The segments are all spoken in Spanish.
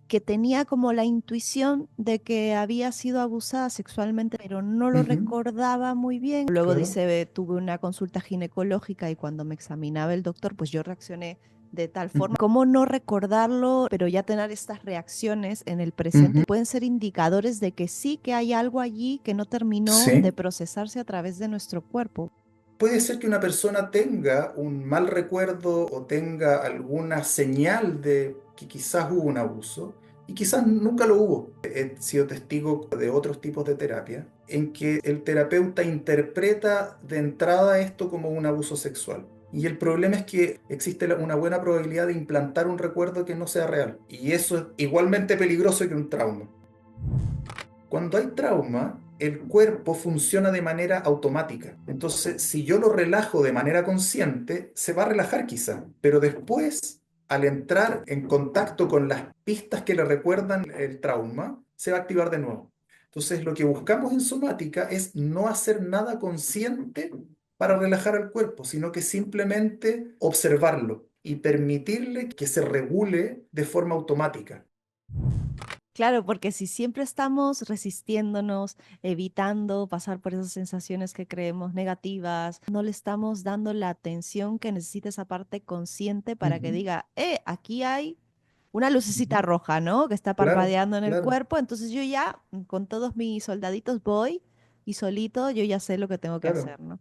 que tenía como la intuición de que había sido abusada sexualmente, pero no lo Ujú, recordaba muy bien. Luego claro. dice, tuve una consulta ginecológica y cuando me examinaba el doctor, pues yo reaccioné de tal forma. Ujú, ¿Cómo no recordarlo, pero ya tener estas reacciones en el presente ujú. pueden ser indicadores de que sí, que hay algo allí que no terminó de Sí. procesarse a través de nuestro cuerpo? Puede ser que una persona tenga un mal recuerdo o tenga alguna señal de que quizás hubo un abuso y quizás nunca lo hubo. He sido testigo de otros tipos de terapia en que el terapeuta interpreta de entrada esto como un abuso sexual. Y el problema es que existe una buena probabilidad de implantar un recuerdo que no sea real. Y eso es igualmente peligroso que un trauma. Cuando hay trauma, el cuerpo funciona de manera automática. Entonces, si yo lo relajo de manera consciente, se va a relajar quizá, pero después, al entrar en contacto con las pistas que le recuerdan el trauma, se va a activar de nuevo. Entonces, lo que buscamos en somática es no hacer nada consciente para relajar al cuerpo, sino que simplemente observarlo y permitirle que se regule de forma automática. Claro, porque si siempre estamos resistiéndonos, evitando pasar por esas sensaciones que creemos negativas, no le estamos dando la atención que necesita esa parte consciente para que Ujú, diga, aquí hay una lucecita ujú. roja, ¿no? Que está Claro, parpadeando en el claro. cuerpo. Entonces yo ya, con todos mis soldaditos voy y solito yo ya sé lo que tengo que Claro. hacer, ¿no?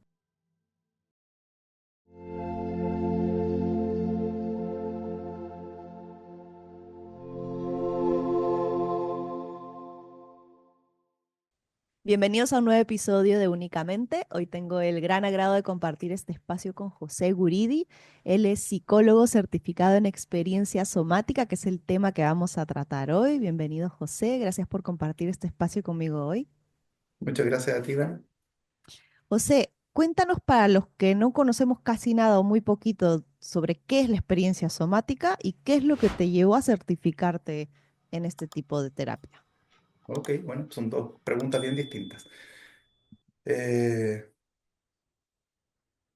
Bienvenidos a un nuevo episodio de Únicamente. Hoy tengo el gran agrado de compartir este espacio con José Guridi. Él es psicólogo certificado en experiencia somática, que es el tema que vamos a tratar hoy. Bienvenido, José. Gracias por compartir este espacio conmigo hoy. Muchas gracias a ti, Dan. José, cuéntanos para los que no conocemos casi nada o muy poquito sobre qué es la experiencia somática y qué es lo que te llevó a certificarte en este tipo de terapia. Ok, bueno, son dos preguntas bien distintas. Eh,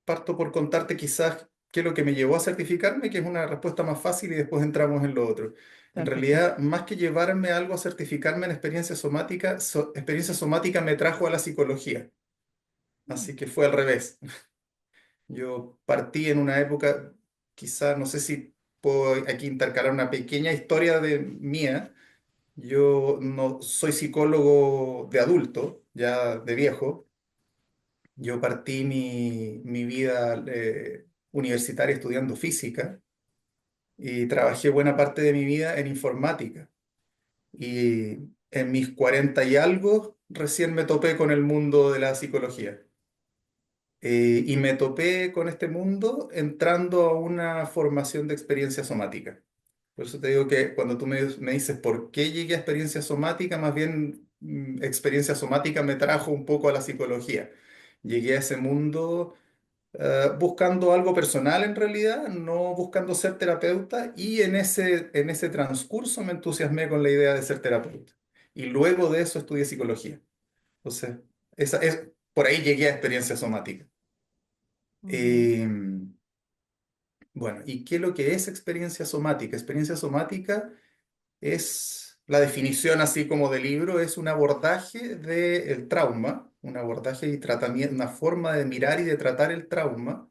Parto por contarte quizás qué es lo que me llevó a certificarme, que es una respuesta más fácil y después entramos en lo otro. En Perfecto. realidad, más que llevarme algo a certificarme en experiencia somática, experiencia somática me trajo a la psicología. Mm. Así que fue al revés. Yo partí en una época, quizás, no sé si puedo aquí intercalar una pequeña historia de mía. Yo no soy psicólogo de adulto, ya de viejo. Yo partí mi vida universitaria estudiando física y trabajé buena parte de mi vida en informática. Y en mis 40 y algo recién me topé con el mundo de la psicología. Y me topé con este mundo entrando a una formación de experiencia somática. Por eso te digo que cuando tú me dices por qué llegué a experiencia somática, más bien experiencia somática me trajo un poco a la psicología. Llegué a ese mundo buscando algo personal en realidad, no buscando ser terapeuta, y en ese transcurso me entusiasmé con la idea de ser terapeuta. Y luego de eso estudié psicología. Entonces, por ahí llegué a experiencia somática. Ujú. Eh, bueno, ¿y qué es lo que es experiencia somática? Experiencia somática es la definición así como de libro, es un abordaje del trauma, un abordaje y tratamiento, una forma de mirar y de tratar el trauma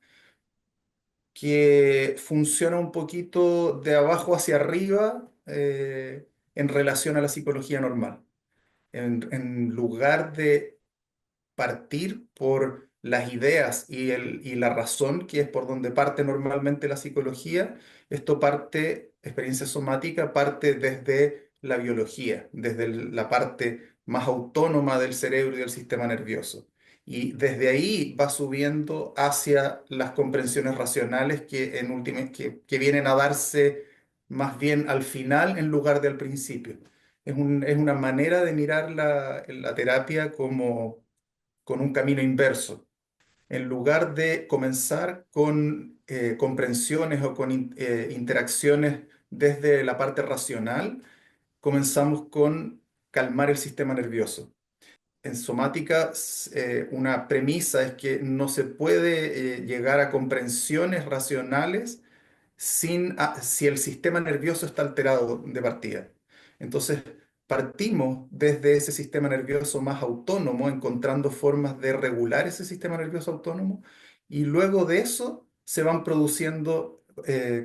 que funciona un poquito de abajo hacia arriba en relación a la psicología normal. En lugar de partir por las ideas y la razón, que es por donde parte normalmente la psicología, experiencia somática parte desde la biología, desde la parte más autónoma del cerebro y del sistema nervioso. Y desde ahí va subiendo hacia las comprensiones racionales que vienen a darse más bien al final en lugar de al principio. Es una manera de mirar la terapia como con un camino inverso. En lugar de comenzar con comprensiones o con interacciones desde la parte racional, comenzamos con calmar el sistema nervioso. En somática, una premisa es que no se puede llegar a comprensiones racionales si el sistema nervioso está alterado de partida. Entonces, partimos desde ese sistema nervioso más autónomo, encontrando formas de regular ese sistema nervioso autónomo, y luego de eso se van produciendo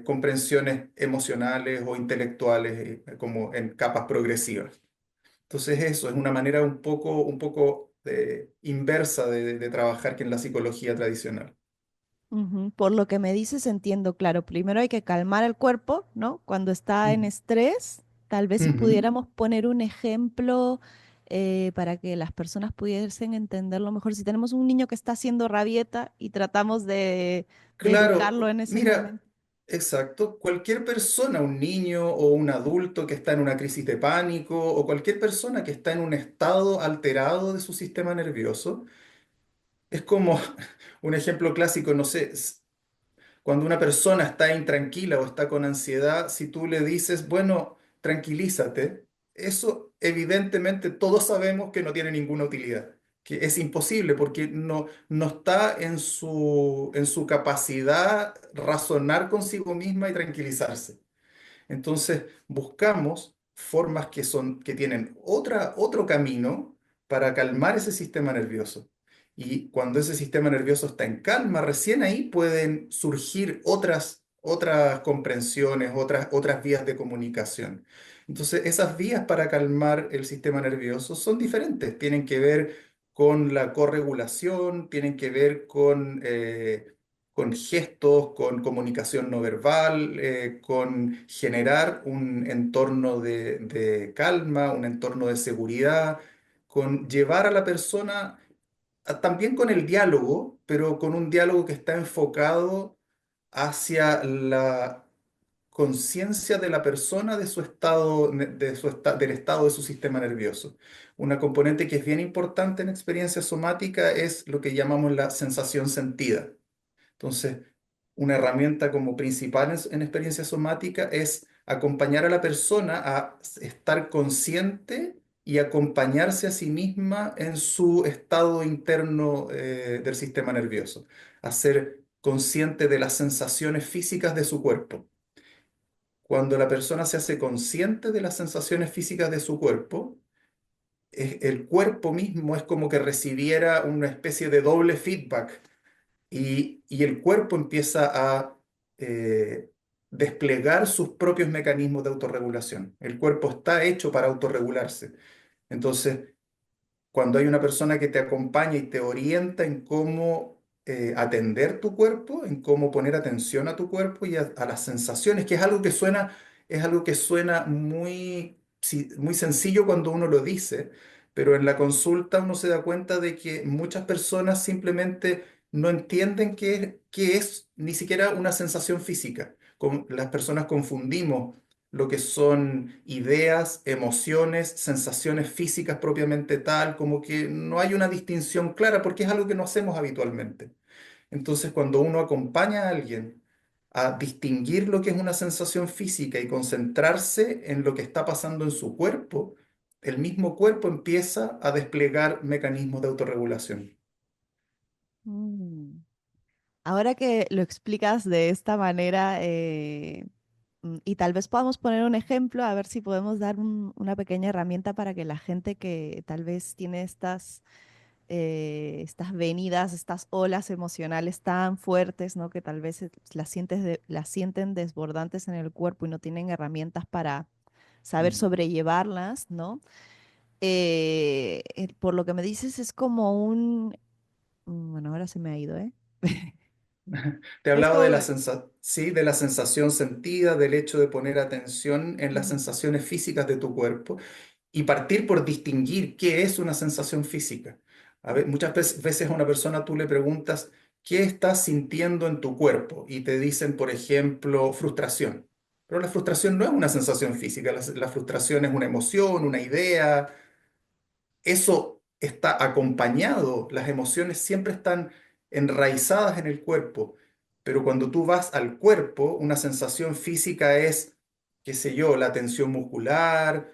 comprensiones emocionales o intelectuales, como en capas progresivas. Entonces eso es una manera un poco inversa de trabajar que en la psicología tradicional. Ujú. Por lo que me dices, entiendo, claro, primero hay que calmar el cuerpo, ¿no? Cuando está en Mm. estrés, tal vez si Ujú. pudiéramos poner un ejemplo para que las personas pudiesen entenderlo mejor. Si tenemos un niño que está haciendo rabieta y tratamos de educarlo Claro, en ese mira, momento. exacto, cualquier persona, un niño o un adulto que está en una crisis de pánico o cualquier persona que está en un estado alterado de su sistema nervioso, es como un ejemplo clásico, no sé, cuando una persona está intranquila o está con ansiedad, si tú le dices, bueno, tranquilízate, eso evidentemente todos sabemos que no tiene ninguna utilidad, que es imposible porque no está en su capacidad razonar consigo misma y tranquilizarse. Entonces, buscamos formas que tienen otro camino para calmar ese sistema nervioso. Y cuando ese sistema nervioso está en calma, recién ahí pueden surgir otras comprensiones, otras vías de comunicación. Entonces, esas vías para calmar el sistema nervioso son diferentes. Tienen que ver con la corregulación, tienen que ver con gestos, con comunicación no verbal, con generar un entorno de calma, un entorno de seguridad, con llevar a la persona, también con el diálogo, pero con un diálogo que está enfocado hacia la conciencia de la persona de su estado, del estado de su sistema nervioso. Una componente que es bien importante en experiencia somática es lo que llamamos la sensación sentida. Entonces, una herramienta como principal en experiencia somática es acompañar a la persona a estar consciente y acompañarse a sí misma en su estado interno del sistema nervioso, a ser consciente de las sensaciones físicas de su cuerpo. Cuando la persona se hace consciente de las sensaciones físicas de su cuerpo, el cuerpo mismo es como que recibiera una especie de doble feedback y el cuerpo empieza a eh, desplegar sus propios mecanismos de autorregulación. El cuerpo está hecho para autorregularse. Entonces, cuando hay una persona que te acompaña y te orienta en cómo atender tu cuerpo, en cómo poner atención a tu cuerpo y a las sensaciones, que es algo que suena muy, sí, muy sencillo cuando uno lo dice, pero en la consulta uno se da cuenta de que muchas personas simplemente no entienden qué es ni siquiera una sensación física. Las personas confundimos lo que son ideas, emociones, sensaciones físicas propiamente tal, como que no hay una distinción clara porque es algo que no hacemos habitualmente. Entonces, cuando uno acompaña a alguien a distinguir lo que es una sensación física y concentrarse en lo que está pasando en su cuerpo, el mismo cuerpo empieza a desplegar mecanismos de autorregulación. Mm. Ahora que lo explicas de esta manera, y tal vez podamos poner un ejemplo, a ver si podemos dar una pequeña herramienta para que la gente que tal vez tiene estas venidas, estas olas emocionales tan fuertes, ¿no? Que tal vez las sienten desbordantes en el cuerpo y no tienen herramientas para saber Mm. sobrellevarlas, ¿no? Por lo que me dices es como bueno, ahora se me ha ido, ¿eh? Te Es hablaba de como, sí, de la sensación sentida, del hecho de poner atención en las mm, sensaciones físicas de tu cuerpo y partir por distinguir qué es una sensación física. Muchas veces a una persona tú le preguntas, ¿qué estás sintiendo en tu cuerpo? Y te dicen, por ejemplo, frustración. Pero la frustración no es una sensación física, la frustración es una emoción, una idea, eso está acompañado, las emociones siempre están enraizadas en el cuerpo, pero cuando tú vas al cuerpo, una sensación física es, qué sé yo, la tensión muscular,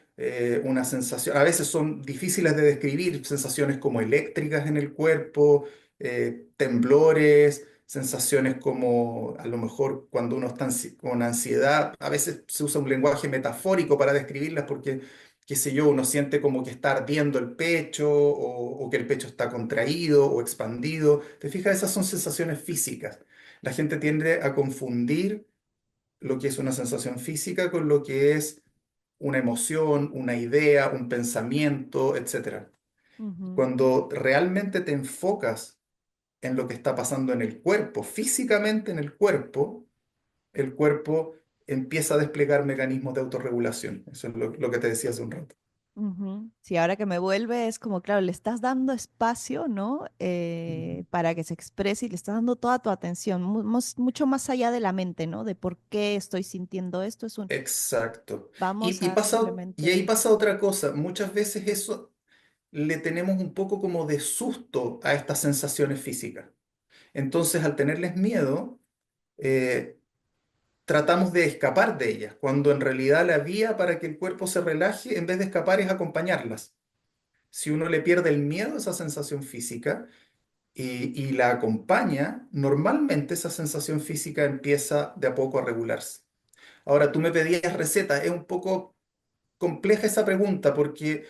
una sensación, a veces son difíciles de describir, sensaciones como eléctricas en el cuerpo, temblores, sensaciones como a lo mejor cuando uno está con ansiedad, a veces se usa un lenguaje metafórico para describirlas porque, qué sé yo, uno siente como que está ardiendo el pecho o que el pecho está contraído o expandido. ¿Te fijas? Esas son sensaciones físicas. La gente tiende a confundir lo que es una sensación física con lo que es una emoción, una idea, un pensamiento, etcétera. Ujú, Cuando realmente te enfocas en lo que está pasando en el cuerpo, físicamente en el cuerpo empieza a desplegar mecanismos de autorregulación. Eso es lo que te decía hace un rato. ujú. Sí, ahora que me vuelve es como, claro, le estás dando espacio, ¿no? Ujú. Para que se exprese y le estás dando toda tu atención, mucho más allá de la mente, ¿no? De por qué estoy sintiendo esto, es un, Exacto. vamos a Y ahí simplemente... pasa otra cosa. Muchas veces eso le tenemos un poco como de susto a estas sensaciones físicas. Entonces, al tenerles miedo, eh, tratamos de escapar de ellas, cuando en realidad la vía para que el cuerpo se relaje, en vez de escapar, es acompañarlas. Si uno le pierde el miedo a esa sensación física y la acompaña, normalmente esa sensación física empieza de a poco a regularse. Ahora, tú me pedías recetas, es un poco compleja esa pregunta porque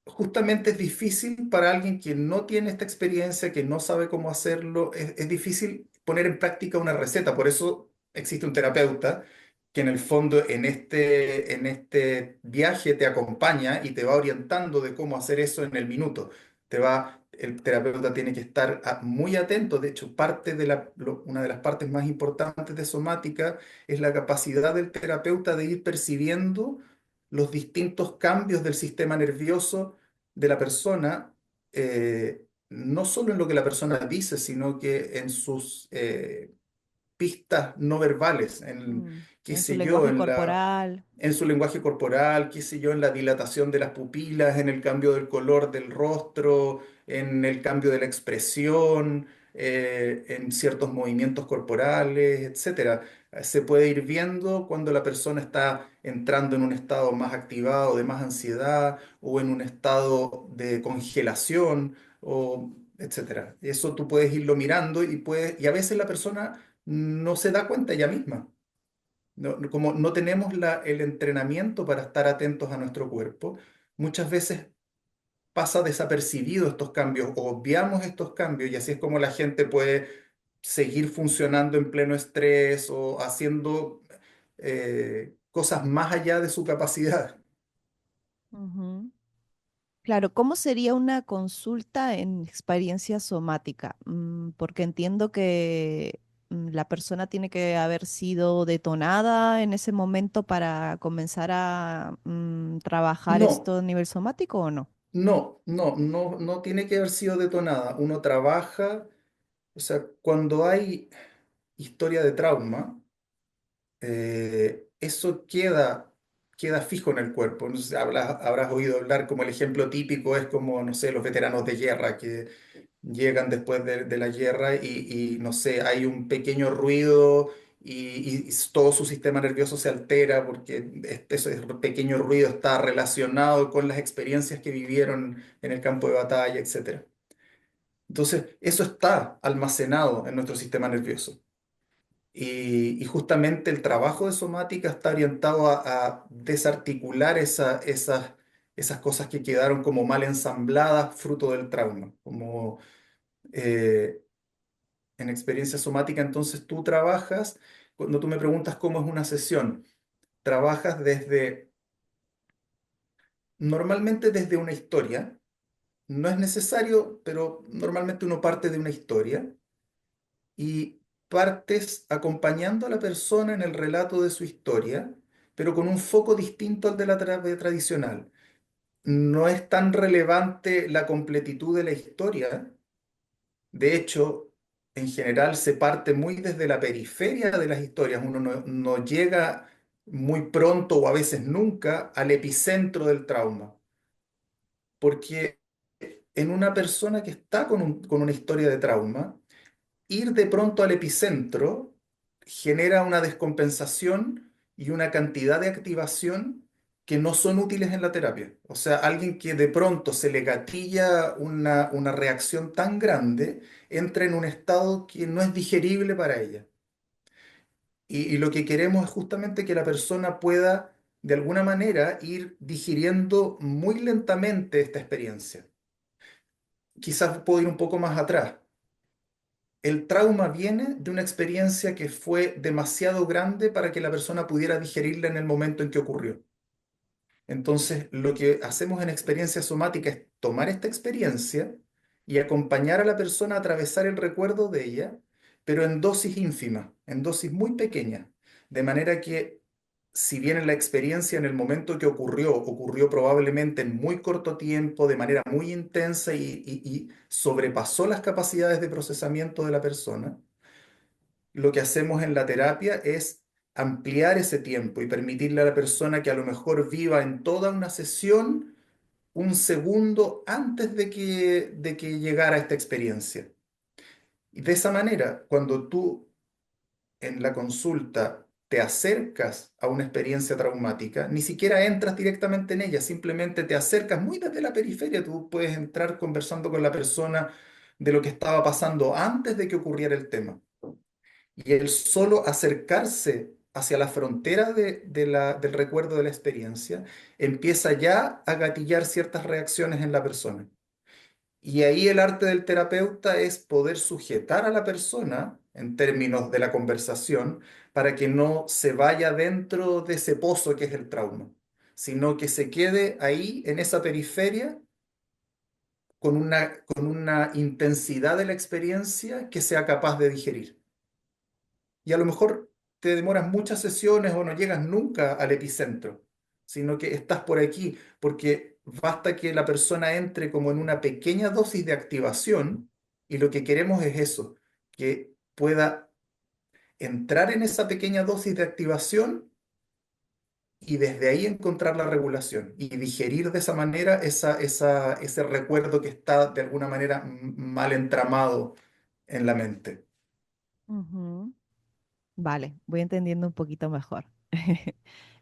justamente es difícil para alguien que no tiene esta experiencia, que no sabe cómo hacerlo, es difícil poner en práctica una receta. Por eso existe un terapeuta que en el fondo en este viaje te acompaña y te va orientando de cómo hacer eso en el minuto. El terapeuta tiene que estar muy atento. De hecho, una de las partes más importantes de somática es la capacidad del terapeuta de ir percibiendo los distintos cambios del sistema nervioso de la persona, no solo en lo que la persona dice, sino que en sus pistas no verbales, qué En su sé yo, lenguaje corporal. en su lenguaje corporal, qué sé yo, en la dilatación de las pupilas, en el cambio del color del rostro, en el cambio de la expresión, en ciertos movimientos corporales, etcétera. Se puede ir viendo cuando la persona está entrando en un estado más activado, de más ansiedad, o en un estado de congelación, o etcétera. Eso tú puedes irlo mirando y a veces la persona no se da cuenta ella misma. Como no tenemos el entrenamiento para estar atentos a nuestro cuerpo, muchas veces pasa desapercibido estos cambios o obviamos estos cambios y así es como la gente puede seguir funcionando en pleno estrés o haciendo cosas más allá de su capacidad. Ujú. Claro, ¿cómo sería una consulta en experiencia somática? Porque entiendo que la persona tiene que haber sido detonada en ese momento para comenzar a trabajar No, esto a nivel somático o no. no tiene que haber sido detonada. Uno trabaja, o sea, cuando hay historia de trauma, eso queda fijo en el cuerpo. No sé, habrás oído hablar como el ejemplo típico es como, no sé, los veteranos de guerra que llegan después de la guerra no sé, hay un pequeño ruido y todo su sistema nervioso se altera porque ese pequeño ruido está relacionado con las experiencias que vivieron en el campo de batalla, etcétera. Entonces, eso está almacenado en nuestro sistema nervioso. Y justamente el trabajo de somática está orientado a desarticular esas cosas que quedaron como mal ensambladas fruto del trauma. Como eh, en experiencia somática, entonces tú trabajas, cuando tú me preguntas cómo es una sesión, trabajas normalmente desde una historia. No es necesario, pero normalmente uno parte de una historia y partes acompañando a la persona en el relato de su historia, pero con un foco distinto al de la terapia tradicional. No es tan relevante la completitud de la historia. De hecho, en general se parte muy desde la periferia de las historias. Uno no llega muy pronto o a veces nunca al epicentro del trauma, porque en una persona que está con una historia de trauma, ir de pronto al epicentro genera una descompensación y una cantidad de activación que no son útiles en la terapia. O sea, alguien que de pronto se le gatilla una reacción tan grande, entra en un estado que no es digerible para ella. Y lo que queremos es justamente que la persona pueda, de alguna manera, ir digiriendo muy lentamente esta experiencia. Quizás puedo ir un poco más atrás. El trauma viene de una experiencia que fue demasiado grande para que la persona pudiera digerirla en el momento en que ocurrió. Entonces, lo que hacemos en experiencia somática es tomar esta experiencia y acompañar a la persona a atravesar el recuerdo de ella, pero en dosis ínfimas, en dosis muy pequeñas, de manera que si bien la experiencia en el momento que ocurrió probablemente en muy corto tiempo, de manera muy intensa y sobrepasó las capacidades de procesamiento de la persona, lo que hacemos en la terapia es ampliar ese tiempo y permitirle a la persona que a lo mejor viva en toda una sesión un segundo antes de que llegara esta experiencia. Y de esa manera, cuando tú en la consulta te acercas a una experiencia traumática, ni siquiera entras directamente en ella, simplemente te acercas muy desde la periferia, tú puedes entrar conversando con la persona de lo que estaba pasando antes de que ocurriera el tema. Y el solo acercarse hacia la frontera del recuerdo de la experiencia empieza ya a gatillar ciertas reacciones en la persona. Y ahí el arte del terapeuta es poder sujetar a la persona en términos de la conversación para que no se vaya dentro de ese pozo que es el trauma, sino que se quede ahí en esa periferia con una intensidad de la experiencia que sea capaz de digerir. Y a lo mejor te demoras muchas sesiones o no llegas nunca al epicentro, sino que estás por aquí, porque basta que la persona entre como en una pequeña dosis de activación y lo que queremos es eso, que pueda entrar en esa pequeña dosis de activación y desde ahí encontrar la regulación y digerir de esa manera ese recuerdo que está de alguna manera mal entramado en la mente. Ujú. Vale, voy entendiendo un poquito mejor.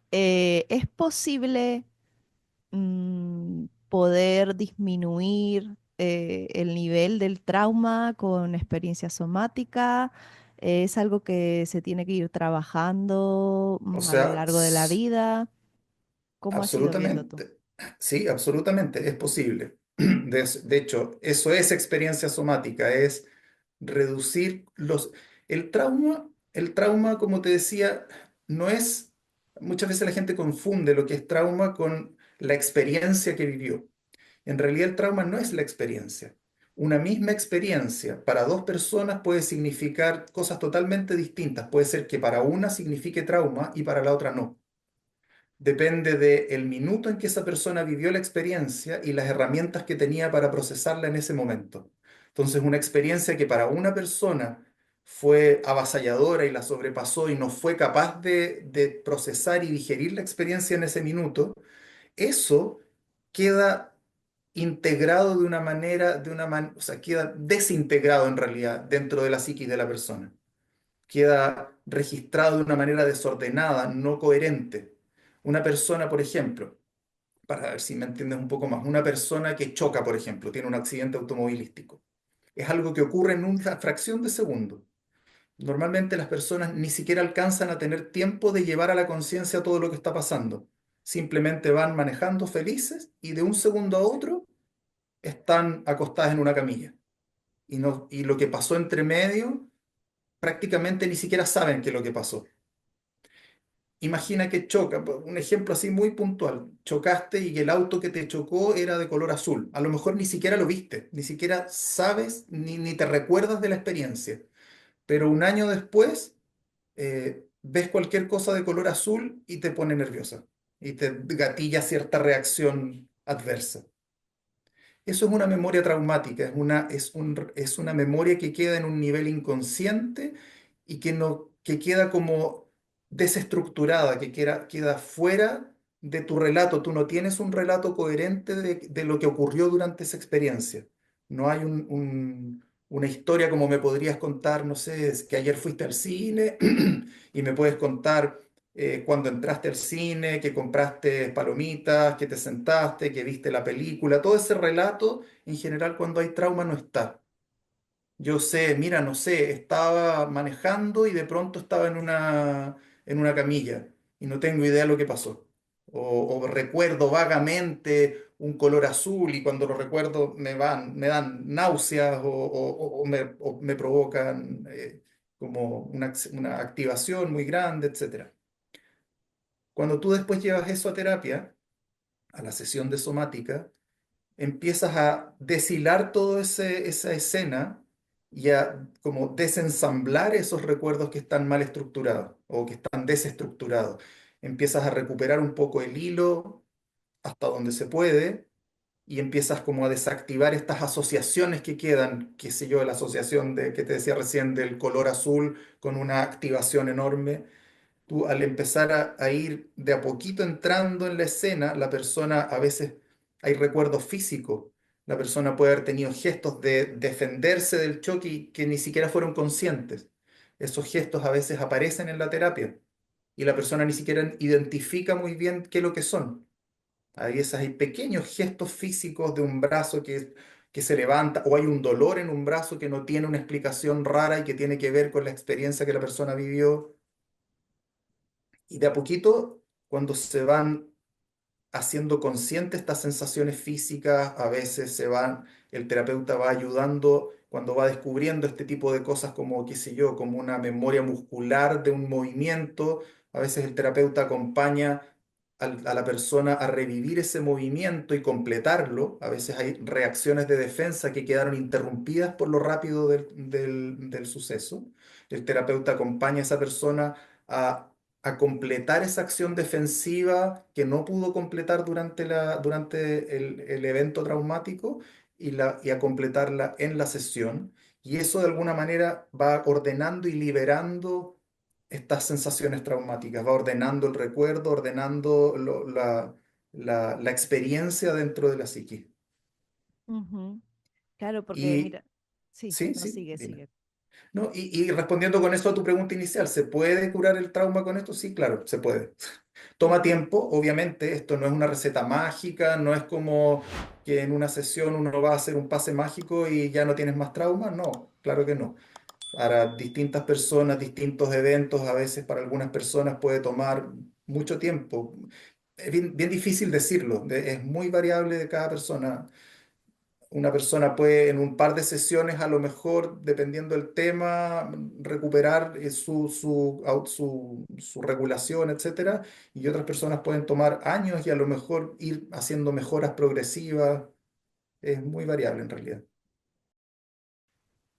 ¿Es posible poder disminuir el nivel del trauma con experiencia somática? ¿Es algo que se tiene que ir trabajando O a lo sea, largo de la vida? ¿Cómo has ido viendo tú? absolutamente, sí, absolutamente, es posible. De hecho, eso es experiencia somática, es reducir los... El trauma, como te decía, no es... Muchas veces la gente confunde lo que es trauma con la experiencia que vivió. En realidad el trauma no es la experiencia. Una misma experiencia para dos personas puede significar cosas totalmente distintas. Puede ser que para una signifique trauma y para la otra no. Depende del minuto en que esa persona vivió la experiencia y las herramientas que tenía para procesarla en ese momento. Entonces, una experiencia que para una persona fue avasalladora y la sobrepasó y no fue capaz de procesar y digerir la experiencia en ese minuto, eso queda integrado de una manera, o sea, queda desintegrado en realidad dentro de la psiquis de la persona. Queda registrado de una manera desordenada, no coherente. Una persona, por ejemplo, para ver si me entiendes un poco más, una persona que choca, por ejemplo, tiene un accidente automovilístico. Es algo que ocurre en una fracción de segundo. Normalmente las personas ni siquiera alcanzan a tener tiempo de llevar a la conciencia todo lo que está pasando. Simplemente van manejando felices y de un segundo a otro están acostadas en una camilla. Y, no, y lo que pasó entre medio prácticamente ni siquiera saben qué es lo que pasó. Imagina que choca, un ejemplo así muy puntual, chocaste y el auto que te chocó era de color azul. A lo mejor ni siquiera lo viste, ni siquiera sabes ni te recuerdas de la experiencia, pero un año después ves cualquier cosa de color azul y te pone nerviosa y te gatilla cierta reacción adversa. Eso es una memoria traumática, es una memoria que queda en un nivel inconsciente y que, no, que queda como desestructurada, que queda fuera de tu relato. Tú no tienes un relato coherente de lo que ocurrió durante esa experiencia. No hay una historia como me podrías contar, no sé, es que ayer fuiste al cine y me puedes contar. cuando entraste al cine, que compraste palomitas, que te sentaste, que viste la película, todo ese relato, en general cuando hay trauma no está. Yo sé, mira, no sé, estaba manejando y de pronto estaba en una camilla y no tengo idea de lo que pasó. O recuerdo vagamente un color azul y cuando lo recuerdo me dan náuseas o me provocan como una activación muy grande, etcétera. Cuando tú después llevas eso a terapia, a la sesión de somática, empiezas a deshilar toda esa escena y a como desensamblar esos recuerdos que están mal estructurados o que están desestructurados. Empiezas a recuperar un poco el hilo hasta donde se puede y empiezas como a desactivar estas asociaciones que quedan, qué sé yo, la asociación de que te decía recién del color azul con una activación enorme. Tú al empezar a ir de a poquito entrando en la escena, la persona a veces hay recuerdos físicos. La persona puede haber tenido gestos de defenderse del choque y que ni siquiera fueron conscientes. Esos gestos a veces aparecen en la terapia y la persona ni siquiera identifica muy bien qué es lo que son. Hay pequeños gestos físicos de un brazo que se levanta o hay un dolor en un brazo que no tiene una explicación rara y que tiene que ver con la experiencia que la persona vivió. Y de a poquito, cuando se van haciendo conscientes estas sensaciones físicas, a veces el terapeuta va ayudando cuando va descubriendo este tipo de cosas como, qué sé yo, como una memoria muscular de un movimiento. A veces el terapeuta acompaña a la persona a revivir ese movimiento y completarlo. A veces hay reacciones de defensa que quedaron interrumpidas por lo rápido del suceso. El terapeuta acompaña a esa persona a completar esa acción defensiva que no pudo completar durante el evento traumático y a completarla en la sesión. Y eso de alguna manera va ordenando y liberando estas sensaciones traumáticas, va ordenando el recuerdo, ordenando la experiencia dentro de la psiquis. Ujú. Claro, porque Y mira, sí, sí, no sí, sigue, dime. sigue. No, y respondiendo con eso a tu pregunta inicial, ¿se puede curar el trauma con esto? Sí, claro, se puede. Toma Ujú. tiempo, obviamente, esto no es una receta mágica, no es como que en una sesión uno va a hacer un pase mágico y ya no tienes más trauma, no, claro que no. Para distintas personas, distintos eventos, a veces para algunas personas puede tomar mucho tiempo. Es bien difícil decirlo, es muy variable de cada persona. Una persona puede en un par de sesiones, a lo mejor, dependiendo del tema, recuperar su regulación, etcétera, y otras personas pueden tomar años y a lo mejor ir haciendo mejoras progresivas. Es muy variable en realidad.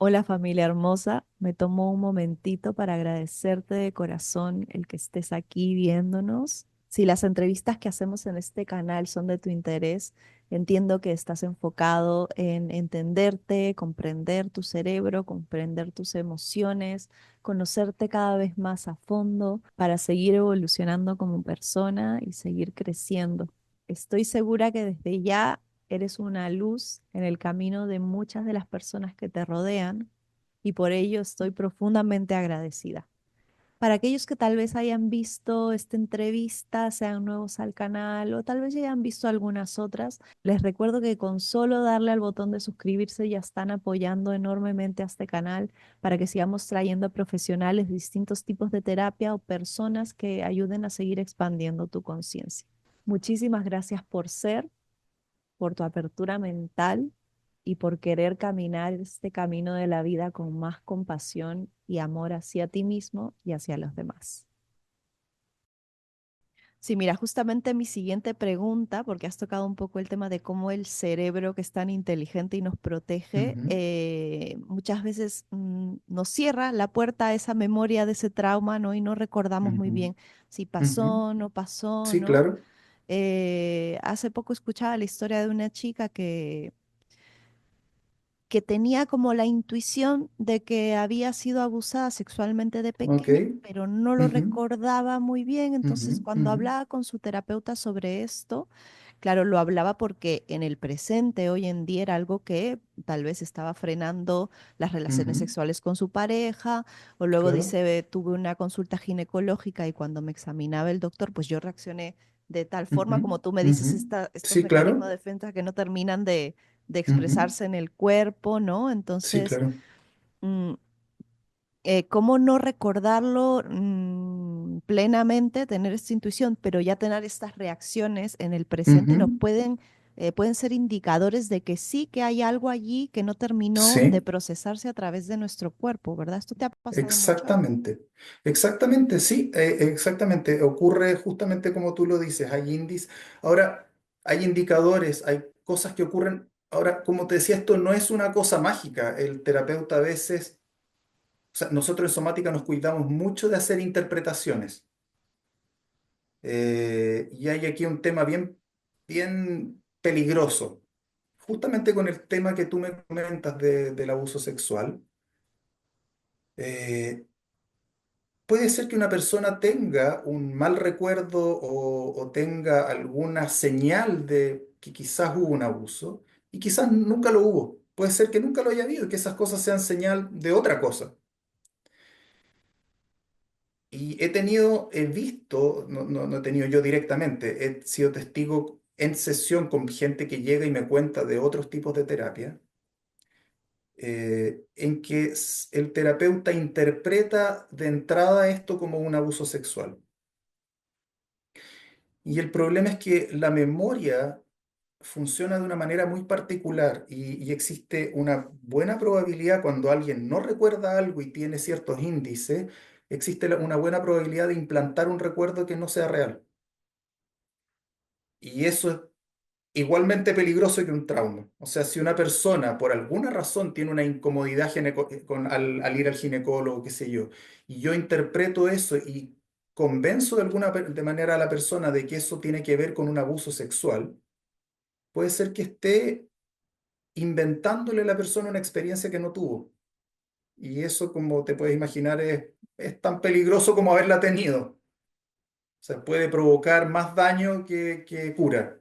Hola familia hermosa, me tomo un momentito para agradecerte de corazón el que estés aquí viéndonos. Si las entrevistas que hacemos en este canal son de tu interés, entiendo que estás enfocado en entenderte, comprender tu cerebro, comprender tus emociones, conocerte cada vez más a fondo para seguir evolucionando como persona y seguir creciendo. Estoy segura que desde ya eres una luz en el camino de muchas de las personas que te rodean y por ello estoy profundamente agradecida. Para aquellos que tal vez hayan visto esta entrevista, sean nuevos al canal o tal vez ya hayan visto algunas otras, les recuerdo que con solo darle al botón de suscribirse ya están apoyando enormemente a este canal para que sigamos trayendo profesionales de distintos tipos de terapia o personas que ayuden a seguir expandiendo tu conciencia. Muchísimas gracias por ser, por tu apertura mental y por querer caminar este camino de la vida con más compasión y amor hacia ti mismo y hacia los demás. Sí, mira, justamente mi siguiente pregunta, porque has tocado un poco el tema de cómo el cerebro que es tan inteligente y nos protege, Ujú, muchas veces nos cierra la puerta a esa memoria de ese trauma, ¿no? Y no recordamos muy ujú, bien si ujú. pasó, no pasó, Sí, ¿no? claro. Hace poco escuchaba la historia de una chica que tenía como la intuición de que había sido abusada sexualmente de Ok. pequeña, pero no lo Ujú, recordaba muy bien. ujú, Entonces, cuando ujú, hablaba con su terapeuta sobre esto, Claro, lo hablaba porque en el presente, hoy en día, era algo que tal vez estaba frenando las relaciones Ujú, sexuales con su pareja, o luego claro. dice, tuve una consulta ginecológica y cuando me examinaba el doctor, pues yo reaccioné de tal forma Ujú, como tú me dices, ujú. estos Sí, mecanismos claro. de defensa que no terminan de Ujú, expresarse en el cuerpo, ¿no? sí, Entonces, claro. mm, cómo no recordarlo plenamente, tener esta intuición, pero ya tener estas reacciones en el presente nos Ujú, pueden ser indicadores de que sí que hay algo allí que no terminó de sí. procesarse a través de nuestro cuerpo, ¿verdad? ¿Esto te ha pasado mucho? Exactamente, exactamente, sí, exactamente. Ocurre justamente como tú lo dices, hay índices. Ahora, hay indicadores, hay cosas que ocurren. Ahora, como te decía, esto no es una cosa mágica. El terapeuta a veces, o sea, nosotros en somática nos cuidamos mucho de hacer interpretaciones. Y hay aquí un tema bien, bien peligroso, justamente con el tema que tú me comentas del abuso sexual. Eh, Puede ser que una persona tenga un mal recuerdo o tenga alguna señal de que quizás hubo un abuso y quizás nunca lo hubo. Puede ser que nunca lo haya habido y que esas cosas sean señal de otra cosa. Y he visto, no he tenido yo directamente, he sido testigo en sesión con gente que llega y me cuenta de otros tipos de terapia, en que el terapeuta interpreta de entrada esto como un abuso sexual. Y el problema es que la memoria funciona de una manera muy particular y existe una buena probabilidad cuando alguien no recuerda algo y tiene ciertos índices, existe una buena probabilidad de implantar un recuerdo que no sea real. Y eso es igualmente peligroso que un trauma. O sea, si una persona por alguna razón tiene una incomodidad al ir al ginecólogo, qué sé yo, y yo interpreto eso y convenzo de manera a la persona de que eso tiene que ver con un abuso sexual, puede ser que esté inventándole a la persona una experiencia que no tuvo. Y eso, como te puedes imaginar, es tan peligroso como haberla tenido. O sea, puede provocar más daño que cura.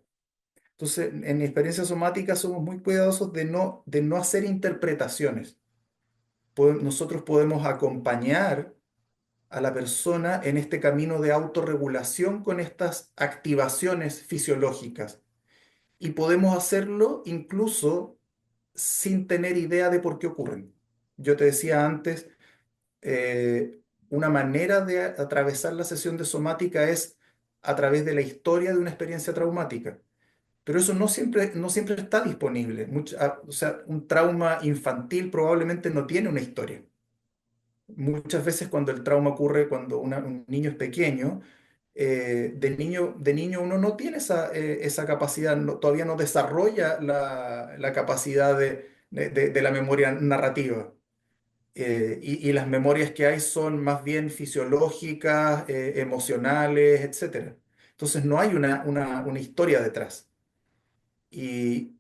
Entonces, en experiencia somática somos muy cuidadosos de no hacer interpretaciones. Nosotros podemos acompañar a la persona en este camino de autorregulación con estas activaciones fisiológicas. Y podemos hacerlo incluso sin tener idea de por qué ocurren. Yo te decía antes, una manera de atravesar la sesión de somática es a través de la historia de una experiencia traumática. Pero eso no siempre está disponible. O sea, un trauma infantil probablemente no tiene una historia. Muchas veces cuando el trauma ocurre cuando un niño es pequeño, de niño uno no tiene esa capacidad, todavía no desarrolla la capacidad de la memoria narrativa. Y las memorias que hay son más bien fisiológicas, emocionales, etcétera. Entonces no hay una historia detrás. Y,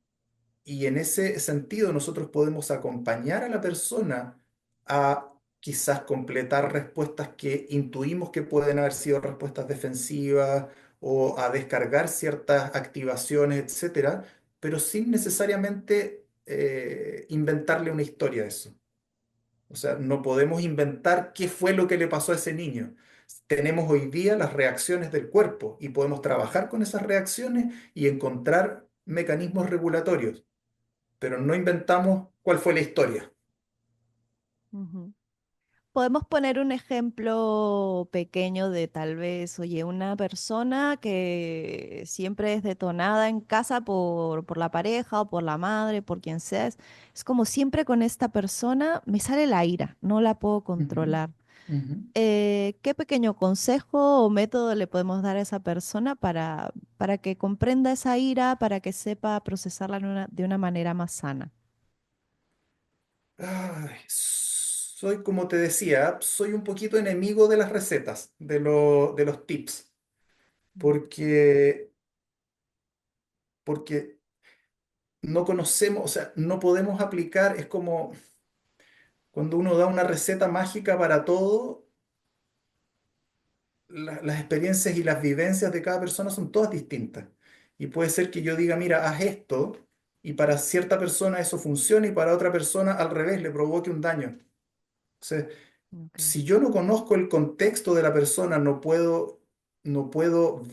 y en ese sentido nosotros podemos acompañar a la persona a quizás completar respuestas que intuimos que pueden haber sido respuestas defensivas o a descargar ciertas activaciones, etcétera, pero sin necesariamente inventarle una historia a eso. O sea, no podemos inventar qué fue lo que le pasó a ese niño. Tenemos hoy día las reacciones del cuerpo y podemos trabajar con esas reacciones y encontrar mecanismos regulatorios, pero no inventamos cuál fue la historia. Ujú. Podemos poner un ejemplo pequeño de tal vez, oye, una persona que siempre es detonada en casa por la pareja o por la madre, por quien sea. Es como siempre con esta persona me sale la ira, no la puedo Ujú, controlar. ujú. ¿Qué pequeño consejo o método le podemos dar a esa persona para que comprenda esa ira, para que sepa procesarla de una manera más sana? Ay, soy, como te decía, soy un poquito enemigo de las recetas, de los tips, Mm. porque, porque no conocemos, o sea, no podemos aplicar, es como cuando uno da una receta mágica para todo, las experiencias y las vivencias de cada persona son todas distintas. Y puede ser que yo diga, mira, haz esto, y para cierta persona eso funciona y para otra persona al revés le provoque un daño. Entonces, Ok. si yo no conozco el contexto de la persona, no puedo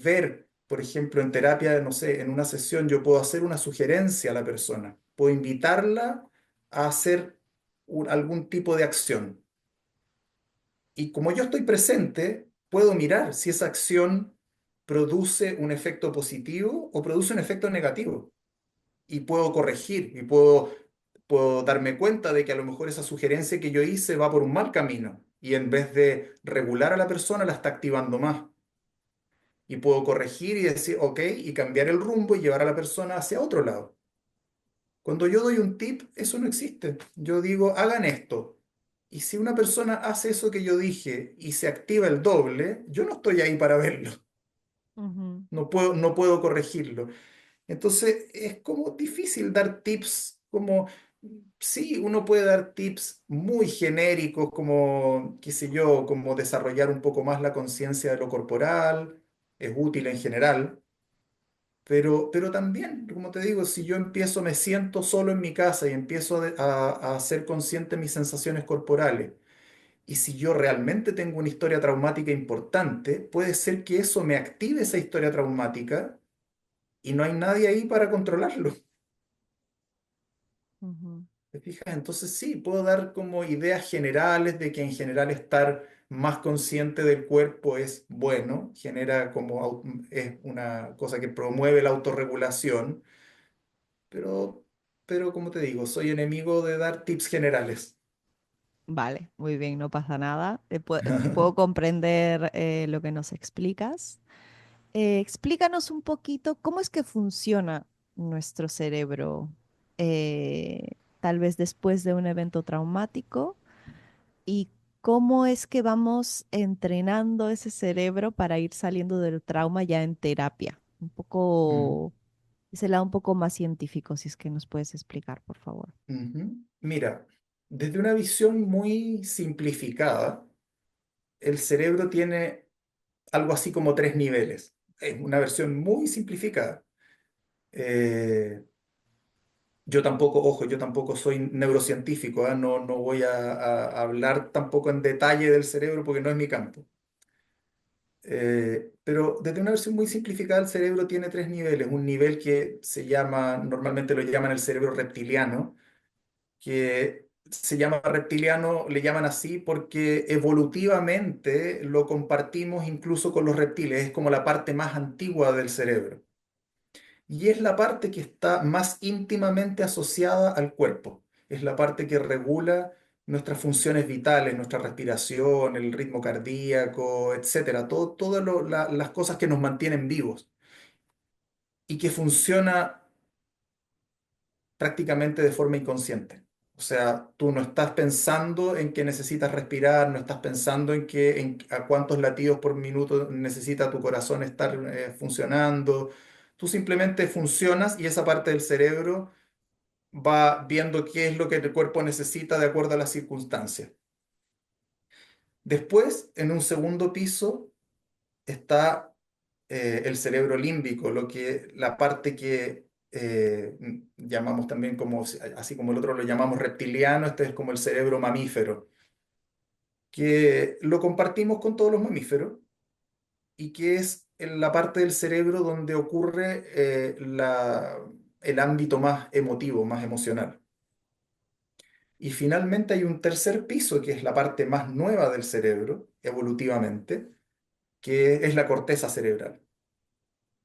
ver, por ejemplo, en terapia, no sé, en una sesión, yo puedo hacer una sugerencia a la persona, puedo invitarla a hacer algún tipo de acción. Y como yo estoy presente, puedo mirar si esa acción produce un efecto positivo o produce un efecto negativo. Y puedo corregir y puedo darme cuenta de que a lo mejor esa sugerencia que yo hice va por un mal camino y en vez de regular a la persona la está activando más. Y puedo corregir y decir, ok, y cambiar el rumbo y llevar a la persona hacia otro lado. Cuando yo doy un tip, eso no existe. Yo digo, hagan esto. Y si una persona hace eso que yo dije y se activa el doble, yo no estoy ahí para verlo. Ujú, No puedo corregirlo. Entonces es como difícil dar tips como, sí, uno puede dar tips muy genéricos como, qué sé yo, como desarrollar un poco más la conciencia de lo corporal, es útil en general, pero también, como te digo, si yo empiezo, me siento solo en mi casa y empiezo a ser consciente de mis sensaciones corporales, y si yo realmente tengo una historia traumática importante, puede ser que eso me active esa historia traumática y no hay nadie ahí para controlarlo. ujú, ¿Te fijas? Entonces sí, puedo dar como ideas generales de que en general estar más consciente del cuerpo es bueno, genera como, es una cosa que promueve la autorregulación, pero, pero como te digo, soy enemigo de dar tips generales. vale, muy bien, no pasa nada. Puedo comprender lo que nos explicas. Explícanos un poquito cómo es que funciona nuestro cerebro, tal vez después de un evento traumático, y cómo es que vamos entrenando ese cerebro para ir saliendo del trauma ya en terapia. Un Mm, poco, ese lado un poco más científico, si es que nos puedes explicar, por favor. ujú. Mira, desde una visión muy simplificada, el cerebro tiene algo así como tres niveles. Es una versión muy simplificada. Eh, Yo tampoco, ojo, yo tampoco soy neurocientífico, ¿ah? No voy a hablar tampoco en detalle del cerebro porque no es mi campo. Pero desde una versión muy simplificada, el cerebro tiene tres niveles. Un nivel que se llama, normalmente lo llaman el cerebro reptiliano, que se llama reptiliano, le llaman así porque evolutivamente lo compartimos incluso con los reptiles. Es como la parte más antigua del cerebro. Y es la parte que está más íntimamente asociada al cuerpo. Es la parte que regula nuestras funciones vitales, nuestra respiración, el ritmo cardíaco, etcétera. Todas las cosas que nos mantienen vivos y que funciona prácticamente de forma inconsciente. O sea, tú no estás pensando en que necesitas respirar, no estás pensando en a cuántos latidos por minuto necesita tu corazón estar funcionando. Tú simplemente funcionas y esa parte del cerebro va viendo qué es lo que el cuerpo necesita de acuerdo a las circunstancias. Después, en un segundo piso, está el cerebro límbico, la parte que llamamos también como, así como el otro lo llamamos reptiliano, este es como el cerebro mamífero, que lo compartimos con todos los mamíferos y que es en la parte del cerebro donde ocurre el ámbito más emotivo, más emocional. Y finalmente hay un tercer piso, que es la parte más nueva del cerebro, evolutivamente, que es la corteza cerebral,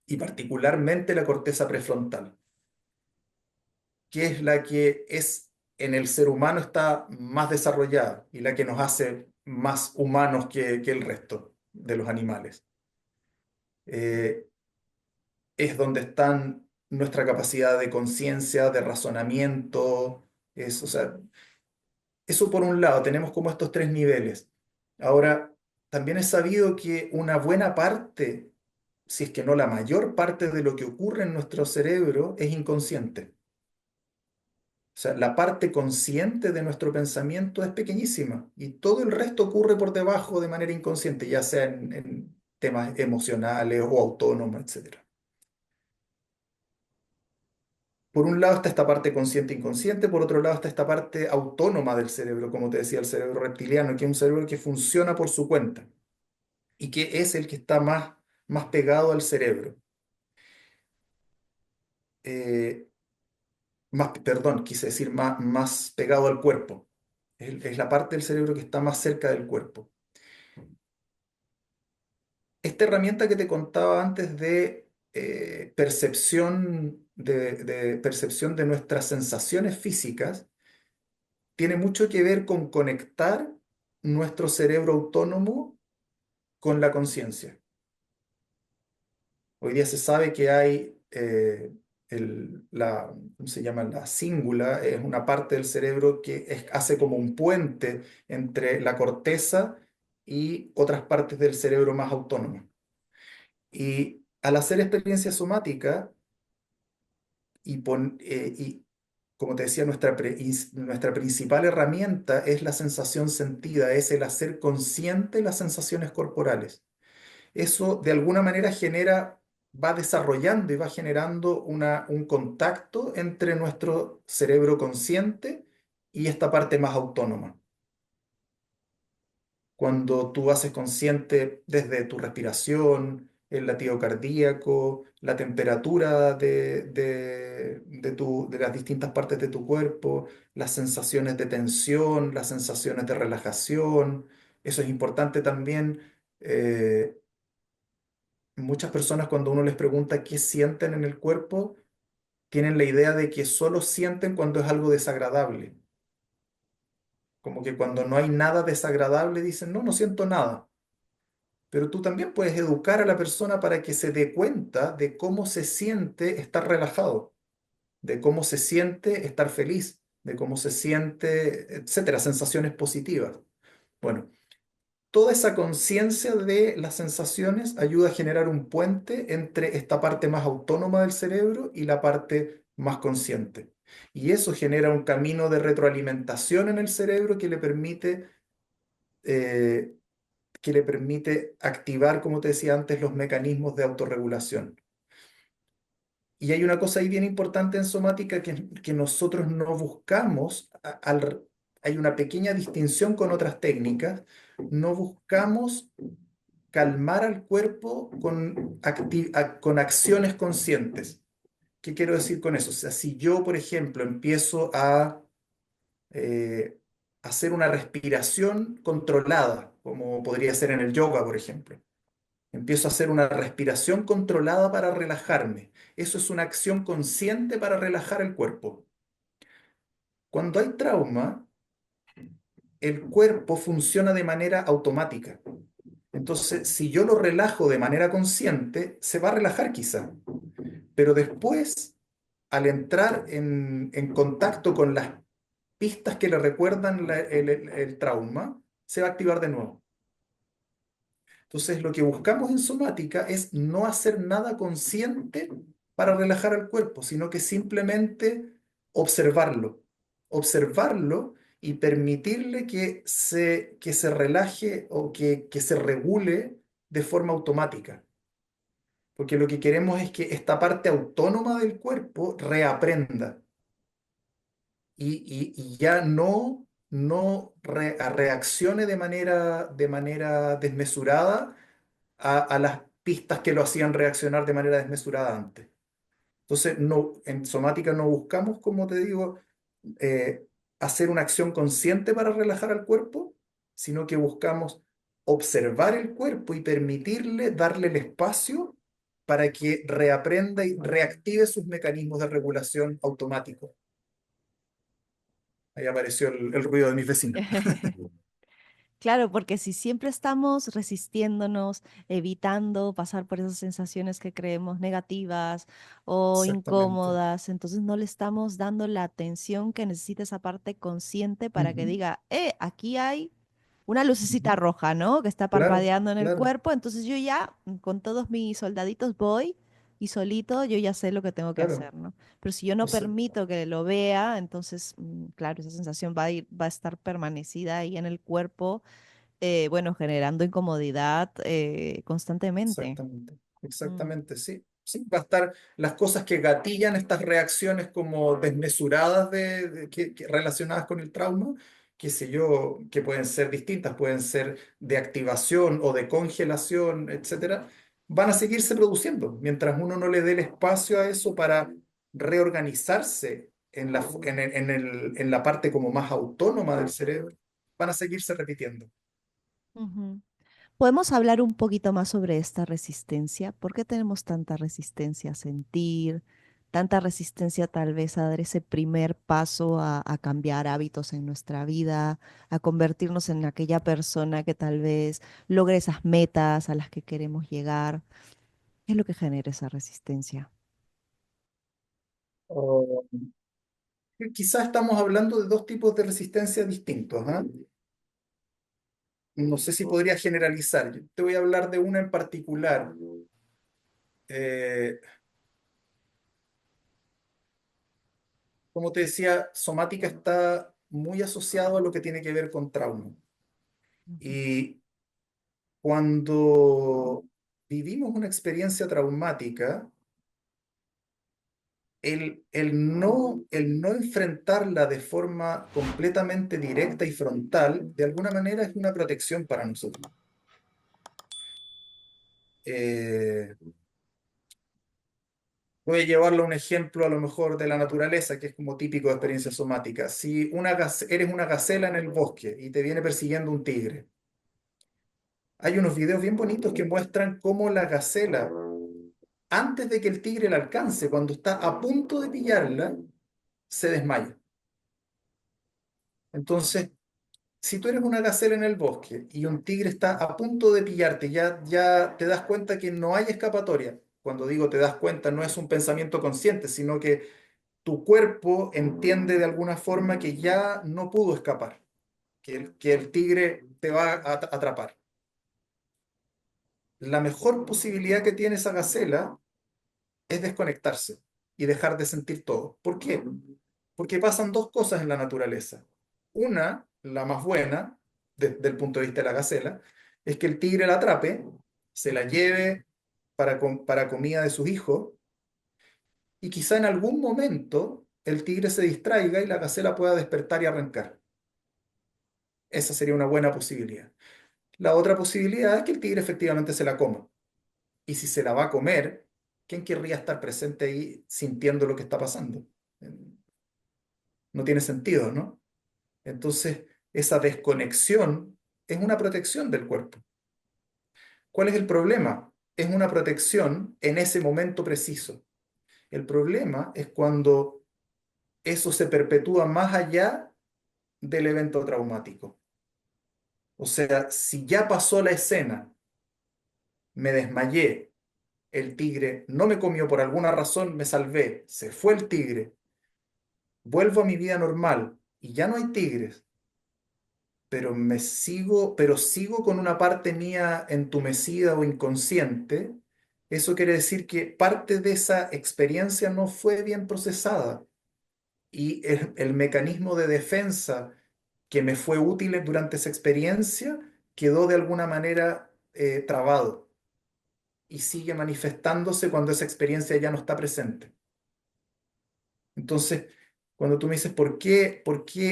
y particularmente la corteza prefrontal, que es la que es en el ser humano está más desarrollada y la que nos hace más humanos que el resto de los animales. Eh, es donde están nuestra capacidad de conciencia, de razonamiento, o sea, eso por un lado, tenemos como estos tres niveles. Ahora, también es sabido que una buena parte, si es que no la mayor parte de lo que ocurre en nuestro cerebro es inconsciente. O sea, la parte consciente de nuestro pensamiento es pequeñísima y todo el resto ocurre por debajo de manera inconsciente, ya sea en temas emocionales o autónomos, etcétera. por un lado está esta parte consciente e inconsciente, por otro lado está esta parte autónoma del cerebro, como te decía, el cerebro reptiliano, que es un cerebro que funciona por su cuenta y que es el que está más pegado al cerebro. Eh, perdón, quise decir más pegado al cuerpo. Es la parte del cerebro que está más cerca del cuerpo. Esta herramienta que te contaba antes de de percepción de nuestras sensaciones físicas, tiene mucho que ver con conectar nuestro cerebro autónomo con la conciencia. Hoy día se sabe que hay ¿cómo se llama? La cíngula, es una parte del cerebro que hace como un puente entre la corteza y otras partes del cerebro más autónomas. Y al hacer experiencia somática y como te decía, nuestra principal herramienta es la sensación sentida, es el hacer consciente las sensaciones corporales. Eso de alguna manera va desarrollando y va generando un contacto entre nuestro cerebro consciente y esta parte más autónoma. Cuando tú haces consciente desde tu respiración, el latido cardíaco, la temperatura de las distintas partes de tu cuerpo, las sensaciones de tensión, las sensaciones de relajación, eso es importante también. eh, Muchas personas cuando uno les pregunta qué sienten en el cuerpo, tienen la idea de que solo sienten cuando es algo desagradable. Como que cuando no hay nada desagradable dicen, no, no siento nada. Pero tú también puedes educar a la persona para que se dé cuenta de cómo se siente estar relajado, de cómo se siente estar feliz, de cómo se siente, etcétera, sensaciones positivas. Bueno, toda esa conciencia de las sensaciones ayuda a generar un puente entre esta parte más autónoma del cerebro y la parte más consciente. Y eso genera un camino de retroalimentación en el cerebro eh, que le permite activar, como te decía antes, los mecanismos de autorregulación. Y hay una cosa ahí bien importante en somática que nosotros no buscamos, hay una pequeña distinción con otras técnicas, no buscamos calmar al cuerpo con acciones conscientes. ¿Qué quiero decir con eso? O sea, si yo, por ejemplo, empiezo a eh, hacer una respiración controlada, como podría ser en el yoga, por ejemplo, empiezo a hacer una respiración controlada para relajarme. Eso es una acción consciente para relajar el cuerpo. Cuando hay trauma, el cuerpo funciona de manera automática. Entonces, si yo lo relajo de manera consciente, se va a relajar quizá, pero después, al entrar en contacto con las pistas que le recuerdan el trauma, se va a activar de nuevo. Entonces, lo que buscamos en somática es no hacer nada consciente para relajar al cuerpo, sino que simplemente observarlo, observarlo y permitirle que se relaje o que se regule de forma automática. Porque lo que queremos es que esta parte autónoma del cuerpo reaprenda y ya no reaccione de manera desmesurada a las pistas que lo hacían reaccionar de manera desmesurada antes. Entonces, no, en somática no buscamos, como te digo, eh, hacer una acción consciente para relajar al cuerpo, sino que buscamos observar el cuerpo y permitirle, darle el espacio para que reaprenda y reactive sus mecanismos de regulación automáticos. Ahí apareció el ruido de mis vecinos. Claro, porque si siempre estamos resistiéndonos, evitando pasar por esas sensaciones que creemos negativas o Exactamente. incómodas, entonces no le estamos dando la atención que necesita esa parte consciente para que Ujú, diga, aquí hay una ujú. lucecita roja, ¿no? Que está Claro, parpadeando en el claro. cuerpo, entonces yo ya con todos mis soldaditos voy y solito yo ya sé lo que tengo que Claro. hacer, ¿no? Pero si yo no Eso, permito que lo vea, entonces, claro, esa sensación va a estar permanecida ahí en el cuerpo, bueno, generando incomodidad constantemente. exactamente. Mm. Exactamente, sí. Sí, va a estar las cosas que gatillan estas reacciones como desmesuradas relacionadas con el trauma, qué sé yo, que pueden ser distintas, pueden ser de activación o de congelación, etcétera, van a seguirse produciendo mientras uno no le dé el espacio a eso para reorganizarse en la parte como más autónoma del cerebro, van a seguirse repitiendo. Ujú. ¿Podemos hablar un poquito más sobre esta resistencia? ¿Por qué tenemos tanta resistencia a sentir, tanta resistencia tal vez a dar ese primer paso a cambiar hábitos en nuestra vida, a convertirnos en aquella persona que tal vez logre esas metas a las que queremos llegar? ¿Qué es lo que genera esa resistencia? O quizás estamos hablando de dos tipos de resistencia distintos, ¿ah? No sé si podría generalizar. Yo te voy a hablar de una en particular. Eh, como te decía, somática está muy asociado a lo que tiene que ver con trauma. Ujú, Y cuando vivimos una experiencia traumática, el no enfrentarla de forma completamente directa y frontal, de alguna manera es una protección para nosotros. Eh, Voy a llevarlo a un ejemplo a lo mejor de la naturaleza, que es como típico de experiencia somática. Si eres una gacela en el bosque y te viene persiguiendo un tigre, hay unos videos bien bonitos que muestran cómo la gacela, antes de que el tigre la alcance, cuando está a punto de pillarla, se desmaya. Entonces, si tú eres una gacela en el bosque y un tigre está a punto de pillarte, ya te das cuenta que no hay escapatoria. Cuando digo te das cuenta, no es un pensamiento consciente, sino que tu cuerpo entiende de alguna forma que ya no pudo escapar, que el tigre te va a atrapar. La mejor posibilidad que tiene esa gacela es desconectarse y dejar de sentir todo. ¿Por qué? Porque pasan dos cosas en la naturaleza. Una, la más buena, desde el punto de vista de la gacela, es que el tigre la atrape, se la lleve para comida de sus hijos, y quizá en algún momento el tigre se distraiga y la gacela pueda despertar y arrancar. Esa sería una buena posibilidad. La otra posibilidad es que el tigre efectivamente se la coma. Y si se la va a comer, ¿quién querría estar presente ahí sintiendo lo que está pasando? Eh, No tiene sentido, ¿no? Entonces, esa desconexión es una protección del cuerpo. ¿Cuál es el problema? Es una protección en ese momento preciso. El problema es cuando eso se perpetúa más allá del evento traumático. O sea, si ya pasó la escena, me desmayé, el tigre no me comió por alguna razón, me salvé, se fue el tigre, vuelvo a mi vida normal y ya no hay tigres, pero sigo con una parte mía entumecida o inconsciente. Eso quiere decir que parte de esa experiencia no fue bien procesada y el mecanismo de defensa que me fue útil durante esa experiencia quedó de alguna manera trabado y sigue manifestándose cuando esa experiencia ya no está presente. Entonces, cuando tú me dices, ¿por qué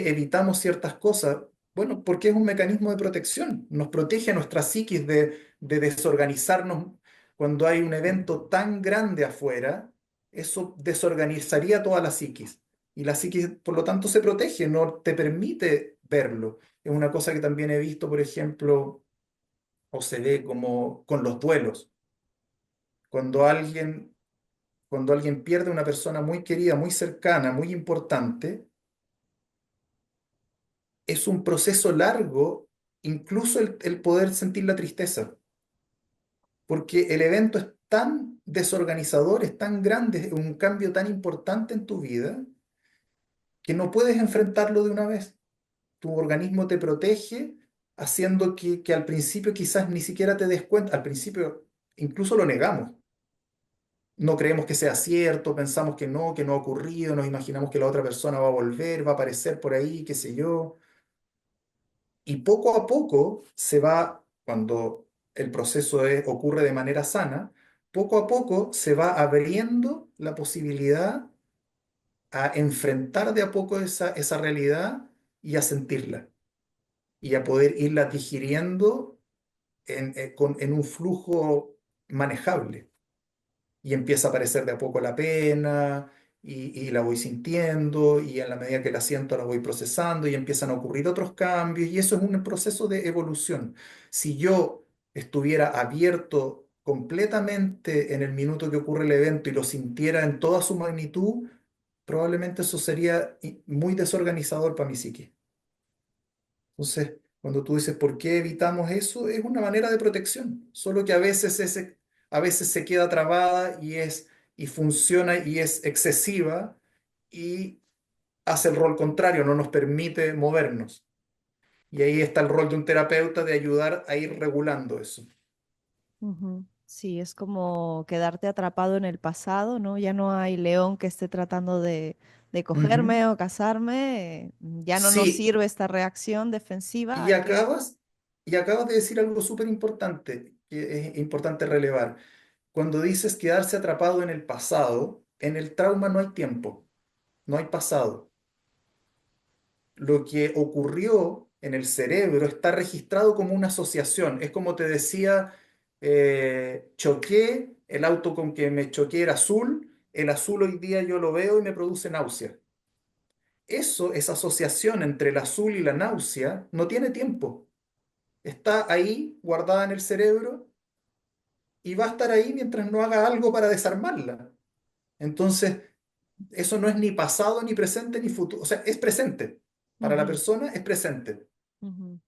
evitamos ciertas cosas? Bueno, porque es un mecanismo de protección. Nos protege a nuestra psiquis de desorganizarnos. Cuando hay un evento tan grande afuera, eso desorganizaría toda la psiquis. Y la psiquis, por lo tanto, se protege, no te permite verlo. Es una cosa que también he visto, por ejemplo, o se ve como con los duelos. Cuando alguien cuando alguien pierde a una persona muy querida, muy cercana, muy importante, es un proceso largo, incluso el poder sentir la tristeza, porque el evento es tan desorganizador, es tan grande, es un cambio tan importante en tu vida, que no puedes enfrentarlo de una vez. Tu organismo te protege, haciendo que al principio quizás ni siquiera te des cuenta, al principio incluso lo negamos. No creemos que sea cierto, pensamos que no ha ocurrido, nos imaginamos que la otra persona va a volver, va a aparecer por ahí, qué sé yo. Y poco a poco se va, cuando el proceso ocurre de manera sana, poco a poco se va abriendo la posibilidad a enfrentar de a poco esa realidad y a sentirla y a poder irla digiriendo en un flujo manejable. Y empieza a aparecer de a poco la pena y la voy sintiendo y en la medida que la siento la voy procesando y empiezan a ocurrir otros cambios y eso es un proceso de evolución. Si yo estuviera abierto completamente en el minuto que ocurre el evento y lo sintiera en toda su magnitud, probablemente eso sería muy desorganizador para mi psique. Entonces, cuando tú dices por qué evitamos eso, es una manera de protección, solo que a veces se queda trabada y funciona y es excesiva y hace el rol contrario, no nos permite movernos. Y ahí está el rol de un terapeuta de ayudar a ir regulando eso. Ujú. Sí, es como quedarte atrapado en el pasado, ¿no? Ya no hay león que esté tratando de Ujú. cogerme o cazarme, ya no nos Sí, sirve esta reacción defensiva, y hay que... acabas, y acabas de decir algo súper importante, que es importante relevar. Cuando dices quedarse atrapado en el pasado, en el trauma no hay tiempo, no hay pasado. Lo que ocurrió en el cerebro está registrado como una asociación. Es como te decía, choqué, el auto con que me choqué era azul, el azul hoy día yo lo veo y me produce náusea. Eso, esa asociación entre el azul y la náusea, no tiene tiempo. Está ahí guardada en el cerebro y va a estar ahí mientras no haga algo para desarmarla. Entonces, eso no es ni pasado, ni presente, ni futuro. O sea, es presente. Para la Ujú, persona es presente. ujú,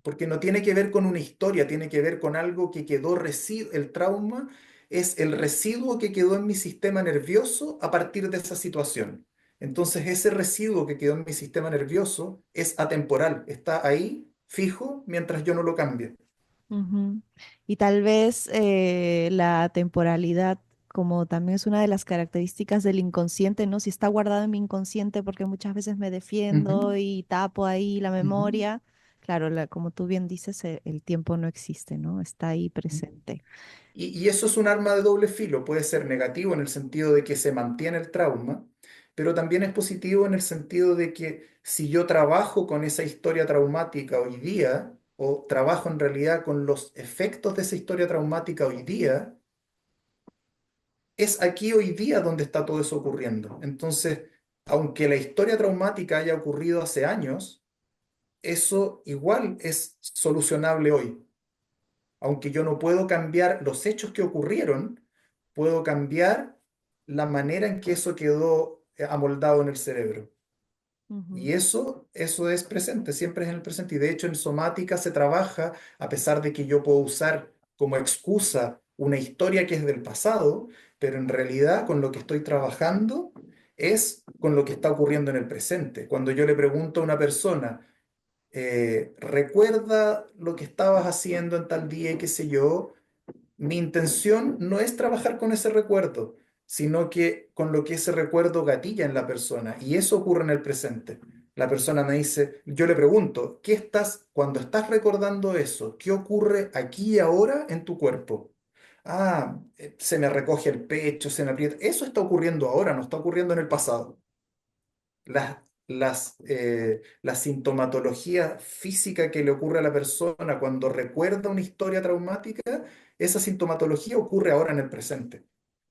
Porque no tiene que ver con una historia, tiene que ver con algo que quedó residuo. El trauma es el residuo que quedó en mi sistema nervioso a partir de esa situación. Entonces, ese residuo que quedó en mi sistema nervioso es atemporal, está ahí fijo mientras yo no lo cambie. ujú. Y tal vez la temporalidad, como también es una de las características del inconsciente, ¿no? Si está guardado en mi inconsciente porque muchas veces me defiendo Ujú, y tapo ahí la ujú. memoria, claro, como tú bien dices, el tiempo no existe, ¿no? Está ahí presente. Y eso es un arma de doble filo. Puede ser negativo en el sentido de que se mantiene el trauma, pero también es positivo en el sentido de que si yo trabajo con esa historia traumática hoy día, o trabajo en realidad con los efectos de esa historia traumática hoy día, es aquí hoy día donde está todo eso ocurriendo. Entonces, aunque la historia traumática haya ocurrido hace años, eso igual es solucionable hoy. Aunque yo no puedo cambiar los hechos que ocurrieron, puedo cambiar la manera en que eso quedó amoldado en el cerebro. Y Ujú, eso es presente, siempre es en el presente. Y de hecho en somática se trabaja, a pesar de que yo puedo usar como excusa una historia que es del pasado, pero en realidad con lo que estoy trabajando es con lo que está ocurriendo en el presente. Cuando yo le pregunto a una persona, recuerda lo que estabas haciendo en tal día y qué sé yo, mi intención no es trabajar con ese recuerdo, sino que con lo que ese recuerdo gatilla en la persona. Y eso ocurre en el presente. La persona me dice, yo le pregunto, cuando estás recordando eso, qué ocurre aquí y ahora en tu cuerpo? Ah, se me recoge el pecho, se me aprieta. Eso está ocurriendo ahora, no está ocurriendo en el pasado. La sintomatología física que le ocurre a la persona cuando recuerda una historia traumática, esa sintomatología ocurre ahora en el presente.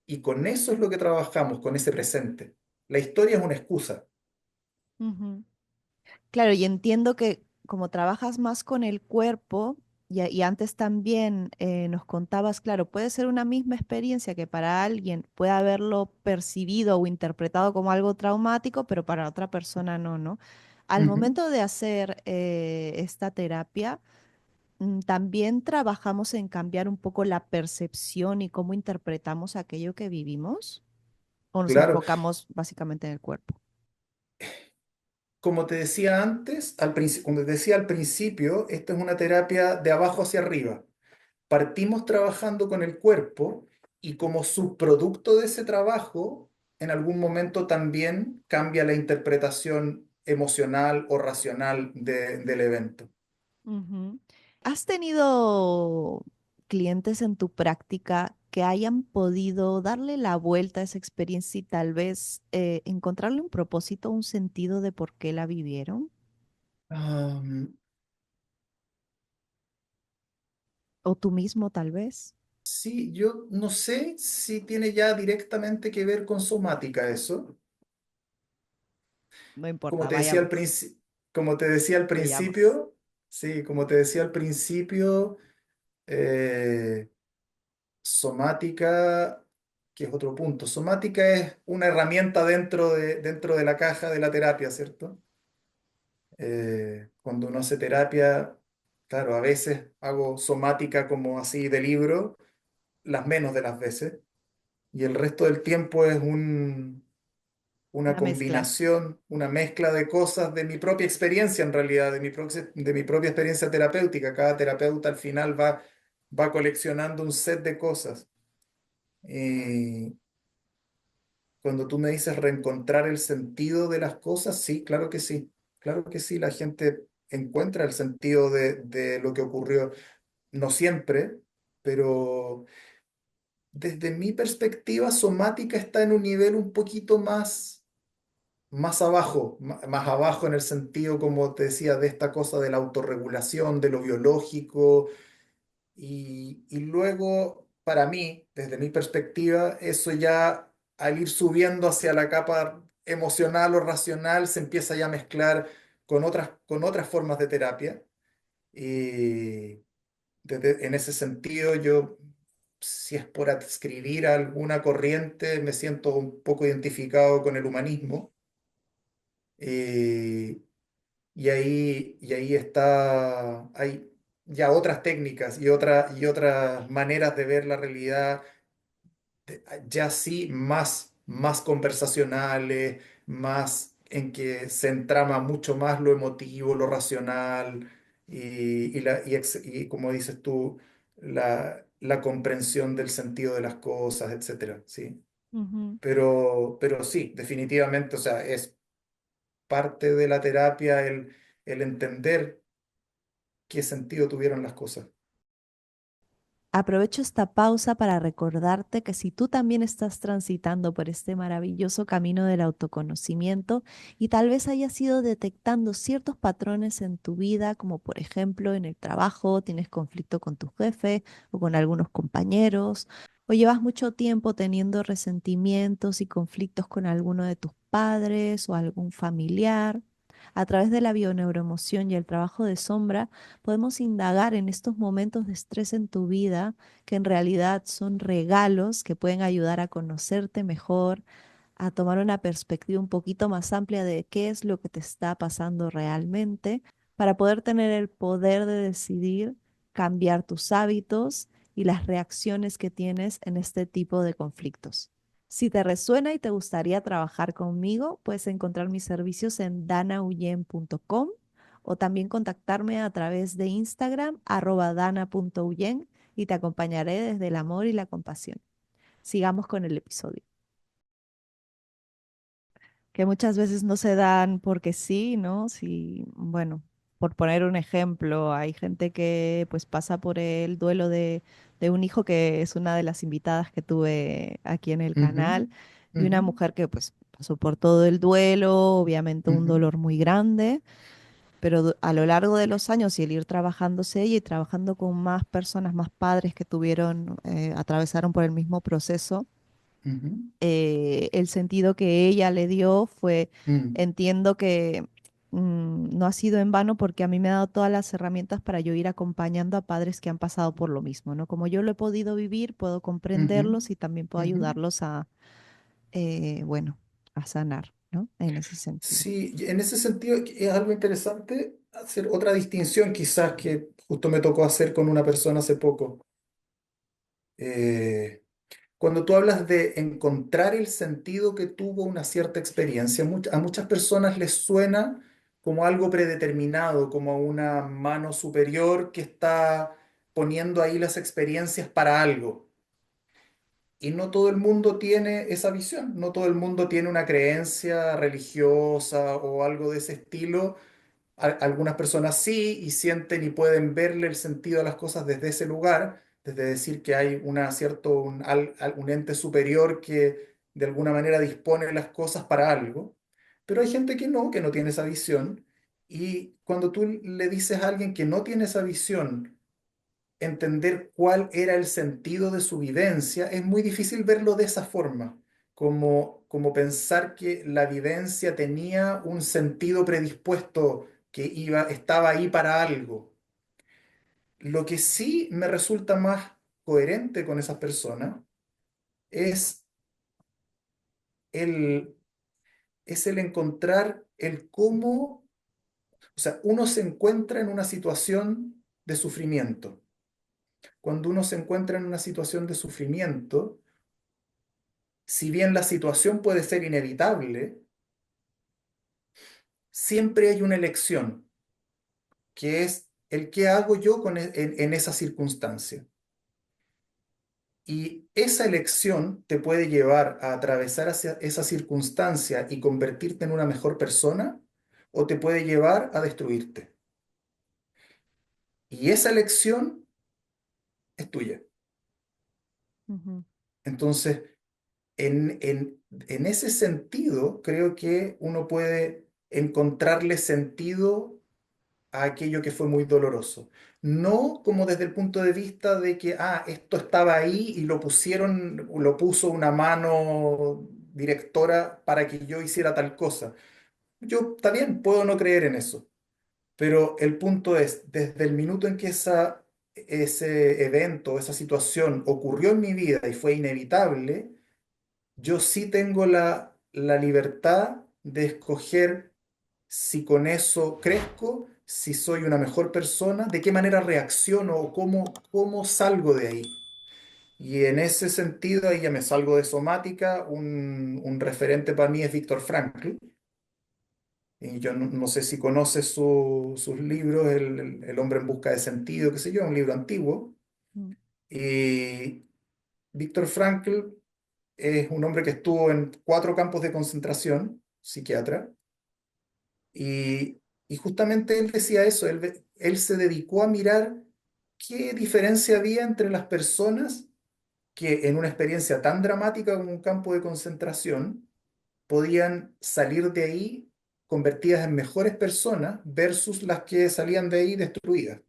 Y con eso es lo que trabajamos, con ese presente. La historia es una excusa. ujú. Claro, y entiendo que como trabajas más con el cuerpo, y antes también nos contabas, claro, puede ser una misma experiencia que para alguien puede haberlo percibido o interpretado como algo traumático, pero para otra persona no, ¿no? Al Ujú. momento de hacer esta terapia, también trabajamos en cambiar un poco la percepción y cómo interpretamos aquello que vivimos, o nos Claro, enfocamos básicamente en el cuerpo. como te decía antes, como te decía al principio, esto es una terapia de abajo hacia arriba. Partimos trabajando con el cuerpo y como subproducto de ese trabajo, en algún momento también cambia la interpretación emocional o racional del evento. Ujú. ¿Has tenido clientes en tu práctica que hayan podido darle la vuelta a esa experiencia y tal vez encontrarle un propósito, un sentido de por qué la vivieron? Am, ¿O tú mismo tal vez? sí, yo no sé si tiene ya directamente que ver con somática eso. No Como importa, te decía al vayamos, principio, como te decía al fluyamos. principio, sí, como te decía al principio, eh, somática, que es otro punto. Somática es una herramienta dentro de la caja de la terapia, ¿cierto? Cuando uno hace terapia, claro, a veces hago somática como así de libro, las menos de las veces, y el resto del tiempo es una Una mezcla. combinación, una mezcla de cosas de mi propia experiencia en realidad, de mi propia experiencia terapéutica. Cada terapeuta al final va coleccionando un set de cosas. Y cuando tú me dices reencontrar el sentido de las cosas, sí, claro que sí. Claro que sí, la gente encuentra el sentido de lo que ocurrió. No siempre, pero desde mi perspectiva, somática está en un nivel un poquito más abajo, más abajo en el sentido, como te decía, de esta cosa de la autorregulación, de lo biológico, y luego, para mí, desde mi perspectiva, eso ya al ir subiendo hacia la capa emocional o racional, se empieza ya a mezclar con otras formas de terapia. Y en ese sentido, yo, si es por adscribir a alguna corriente, me siento un poco identificado con el humanismo. Eh, y ahí hay ya otras técnicas y otras maneras de ver la realidad, ya sí más conversacionales, más en que se entrama mucho más lo emotivo, lo racional y como dices tú, la comprensión del sentido de las cosas, etcétera, ¿sí? Ujú. Pero sí, definitivamente, o sea, es parte de la terapia el entender qué sentido tuvieron las cosas. Aprovecho esta pausa para recordarte que si tú también estás transitando por este maravilloso camino del autoconocimiento y tal vez hayas ido detectando ciertos patrones en tu vida, como por ejemplo en el trabajo, tienes conflicto con tu jefe o con algunos compañeros, o llevas mucho tiempo teniendo resentimientos y conflictos con alguno de tus padres o algún familiar. A través de la bioneuroemoción y el trabajo de sombra, podemos indagar en estos momentos de estrés en tu vida, que en realidad son regalos que pueden ayudar a conocerte mejor, a tomar una perspectiva un poquito más amplia de qué es lo que te está pasando realmente, para poder tener el poder de decidir cambiar tus hábitos y las reacciones que tienes en este tipo de conflictos. Si te resuena y te gustaría trabajar conmigo, puedes encontrar mis servicios en danauyen.com o también contactarme a través de Instagram, @dana.uyen, y te acompañaré desde el amor y la compasión. Sigamos con el episodio, que muchas veces no se dan porque sí, ¿no? Sí, bueno, por poner un ejemplo, hay gente que pues pasa por el duelo de un hijo, que es una de las invitadas que tuve aquí en el Ujú, canal, y ujú, una mujer que pues pasó por todo el duelo, obviamente un ujú, dolor muy grande, pero a lo largo de los años y el ir trabajándose ella y trabajando con más personas, más padres que tuvieron, atravesaron por el mismo proceso, ujú, el sentido que ella le dio fue, mm, entiendo que no ha sido en vano porque a mí me ha dado todas las herramientas para yo ir acompañando a padres que han pasado por lo mismo, ¿no? Como yo lo he podido vivir, puedo ujú, comprenderlos y también puedo ujú. ayudarlos a, bueno, a sanar, ¿no? En ese sentido. Sí, y en ese sentido es algo interesante hacer otra distinción quizás que justo me tocó hacer con una persona hace poco. Eh, Cuando tú hablas de encontrar el sentido que tuvo una cierta experiencia, a muchas personas les suena como algo predeterminado, como una mano superior que está poniendo ahí las experiencias para algo. Y no todo el mundo tiene esa visión, no todo el mundo tiene una creencia religiosa o algo de ese estilo. Algunas personas sí y sienten y pueden verle el sentido a las cosas desde ese lugar, desde decir que hay un ente superior que de alguna manera dispone las cosas para algo, pero hay gente que no tiene esa visión, y cuando tú le dices a alguien que no tiene esa visión, entender cuál era el sentido de su vivencia, es muy difícil verlo de esa forma, como pensar que la vivencia tenía un sentido predispuesto, que estaba ahí para algo. Lo que sí me resulta más coherente con esas personas es el, es el encontrar el cómo, o sea, uno se encuentra en una situación de sufrimiento. Cuando uno se encuentra en una situación de sufrimiento, si bien la situación puede ser inevitable, siempre hay una elección, que es el qué hago yo en esa circunstancia. Y esa elección te puede llevar a atravesar hacia esa circunstancia y convertirte en una mejor persona, o te puede llevar a destruirte. Y esa elección es tuya. Ujú, Entonces, en ese sentido, creo que uno puede encontrarle sentido a aquello que fue muy doloroso. No como desde el punto de vista de que, esto estaba ahí y lo puso una mano directora para que yo hiciera tal cosa. Yo también puedo no creer en eso, pero el punto es, desde el minuto en que ese evento, esa situación ocurrió en mi vida y fue inevitable, yo sí tengo la libertad de escoger si con eso crezco, si soy una mejor persona, de qué manera reacciono o cómo salgo de ahí. Y en ese sentido, ahí ya me salgo de somática, un referente para mí es Víctor Frankl. Y yo no sé si conoces sus libros, El hombre en busca de sentido, qué sé yo, un libro antiguo. mm, Y Víctor Frankl es un hombre que estuvo en 4 campos de concentración, psiquiatra. Y justamente él decía eso, él se dedicó a mirar qué diferencia había entre las personas que en una experiencia tan dramática como un campo de concentración podían salir de ahí convertidas en mejores personas versus las que salían de ahí destruidas.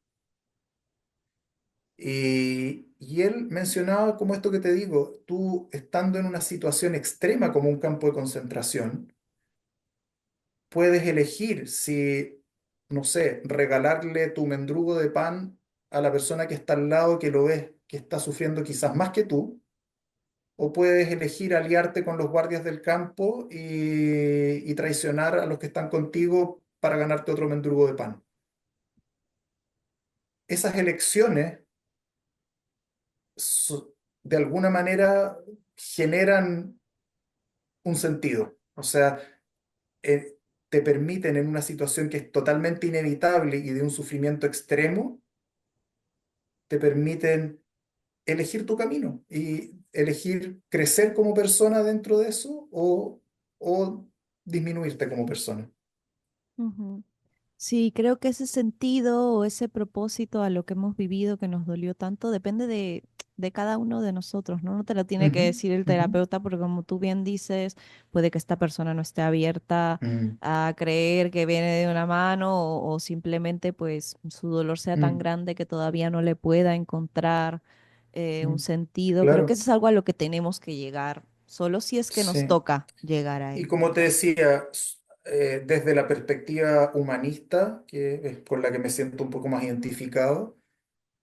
Y él mencionaba como esto que te digo, tú estando en una situación extrema como un campo de concentración, puedes elegir si, no sé, regalarle tu mendrugo de pan a la persona que está al lado, que lo ves que está sufriendo quizás más que tú, o puedes elegir aliarte con los guardias del campo y traicionar a los que están contigo para ganarte otro mendrugo de pan. Esas elecciones de alguna manera generan un sentido. O sea, eh, te permiten en una situación que es totalmente inevitable y de un sufrimiento extremo, te permiten elegir tu camino y elegir crecer como persona dentro de eso, o disminuirte como persona. ujú. Sí, creo que ese sentido o ese propósito a lo que hemos vivido que nos dolió tanto depende de cada uno de nosotros, ¿no? No te lo tiene que Ujú, decir el ujú, terapeuta porque como tú bien dices, puede que esta persona no esté abierta mm, a creer que viene de una mano o simplemente pues su dolor sea tan mm, grande que todavía no le pueda encontrar un mm. sentido. Creo que Claro, eso es algo a lo que tenemos que llegar, solo si es que nos sí. toca llegar a Y él. como te decía, desde la perspectiva humanista, que es con la que me siento un poco más identificado,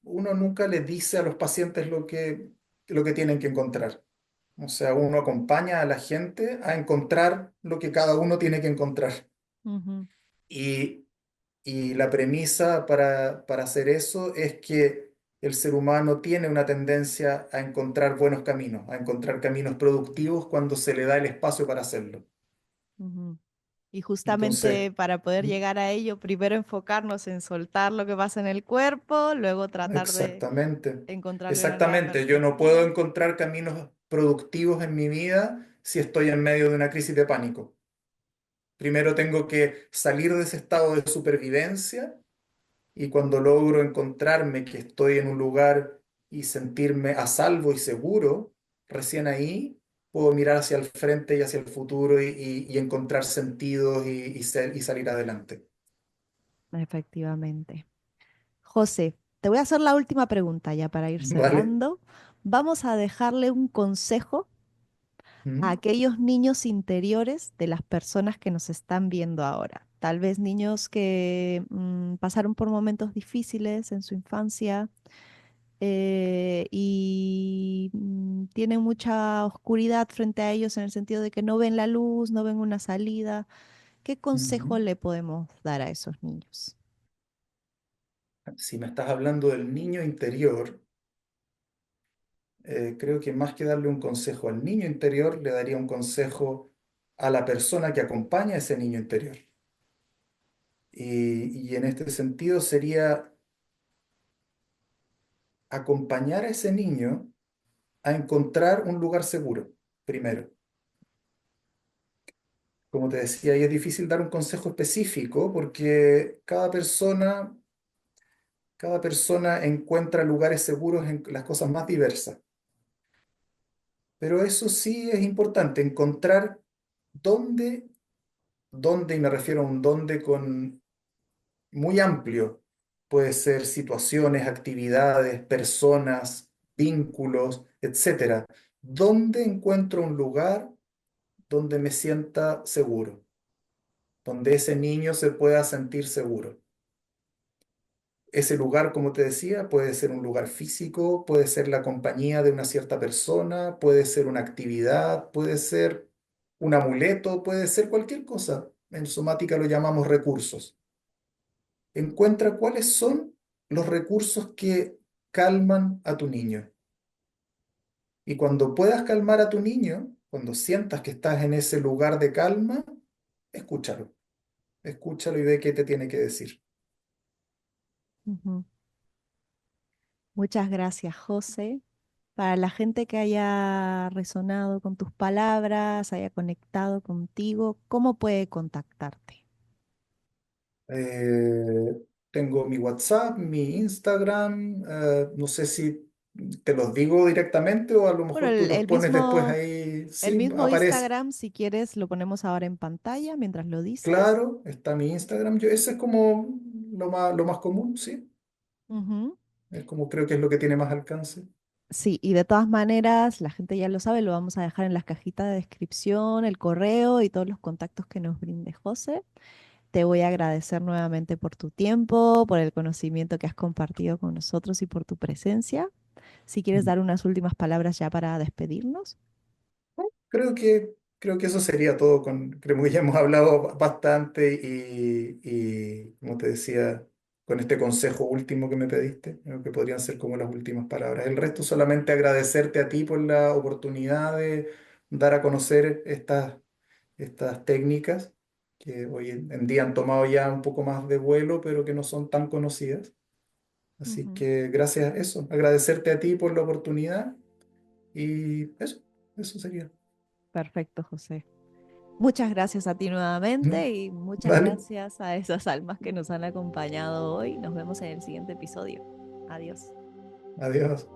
uno nunca le dice a los pacientes lo que tienen que encontrar. O sea, uno acompaña a la gente a encontrar lo que cada uno tiene que encontrar. Ujú, Y, y la premisa para hacer eso es que el ser humano tiene una tendencia a encontrar buenos caminos, a encontrar caminos productivos cuando se le da el espacio para hacerlo. ujú. Y Entonces, justamente para poder ¿mm? llegar a ello, primero enfocarnos en soltar lo que pasa en el cuerpo, luego tratar de Exactamente, encontrarle una nueva exactamente. Yo no puedo perspectiva. encontrar caminos productivos en mi vida si estoy en medio de una crisis de pánico. Primero tengo que salir de ese estado de supervivencia, y cuando logro encontrarme que estoy en un lugar y sentirme a salvo y seguro, recién ahí puedo mirar hacia el frente y hacia el futuro y encontrar sentidos y salir adelante. Efectivamente. José, te voy a hacer la última pregunta ya para ir ¿Vale? cerrando. Vamos a dejarle un consejo a ¿Mm? aquellos niños interiores de las personas que nos están viendo ahora. Tal vez niños que pasaron por momentos difíciles en su infancia y tienen mucha oscuridad frente a ellos en el sentido de que no ven la luz, no ven una salida. ¿Qué consejo Ujú. le podemos dar a esos niños? Si me estás hablando del niño interior, creo que más que darle un consejo al niño interior, le daría un consejo a la persona que acompaña a ese niño interior. Y en este sentido sería acompañar a ese niño a encontrar un lugar seguro, primero. Como te decía, y es difícil dar un consejo específico porque cada persona encuentra lugares seguros en las cosas más diversas. Pero eso sí es importante, encontrar dónde, y me refiero a un dónde con muy amplio. Puede ser situaciones, actividades, personas, vínculos, etcétera. ¿Dónde encuentro un lugar donde me sienta seguro? Donde ese niño se pueda sentir seguro. Ese lugar, como te decía, puede ser un lugar físico, puede ser la compañía de una cierta persona, puede ser una actividad, puede ser un amuleto, puede ser cualquier cosa. En somática lo llamamos recursos. Encuentra cuáles son los recursos que calman a tu niño. Y cuando puedas calmar a tu niño, cuando sientas que estás en ese lugar de calma, escúchalo. Escúchalo y ve qué te tiene que decir. Ujú. Muchas gracias, José. Para la gente que haya resonado con tus palabras, haya conectado contigo, ¿cómo puede contactarte? Eh, Tengo mi WhatsApp, mi Instagram, no sé si te los digo directamente o a lo Bueno, mejor tú los pones después ahí. el Sí, mismo aparece. Instagram, si quieres, lo ponemos ahora en pantalla mientras lo dices. Claro, está mi Instagram. Ese es como lo más común, sí. Ujú. Es como creo que es lo que tiene más alcance. Sí, y de todas maneras, la gente ya lo sabe, lo vamos a dejar en las cajitas de descripción, el correo y todos los contactos que nos brinde José. Te voy a agradecer nuevamente por tu tiempo, por el conocimiento que has compartido con nosotros y por tu presencia. Si quieres dar unas últimas palabras ya para despedirnos. Creo que eso sería todo. Creo que ya hemos hablado bastante como te decía, con este consejo último que me pediste, creo que podrían ser como las últimas palabras. El resto solamente agradecerte a ti por la oportunidad de dar a conocer estas técnicas que hoy en día han tomado ya un poco más de vuelo, pero que no son tan conocidas. Así Ujú. que gracias a eso, agradecerte a ti por la oportunidad y eso sería. Perfecto, José. Muchas gracias a ti ¿Mm? nuevamente y muchas ¿Vale? gracias a esas almas que nos han acompañado hoy. Nos vemos en el siguiente episodio. Adiós. Adiós.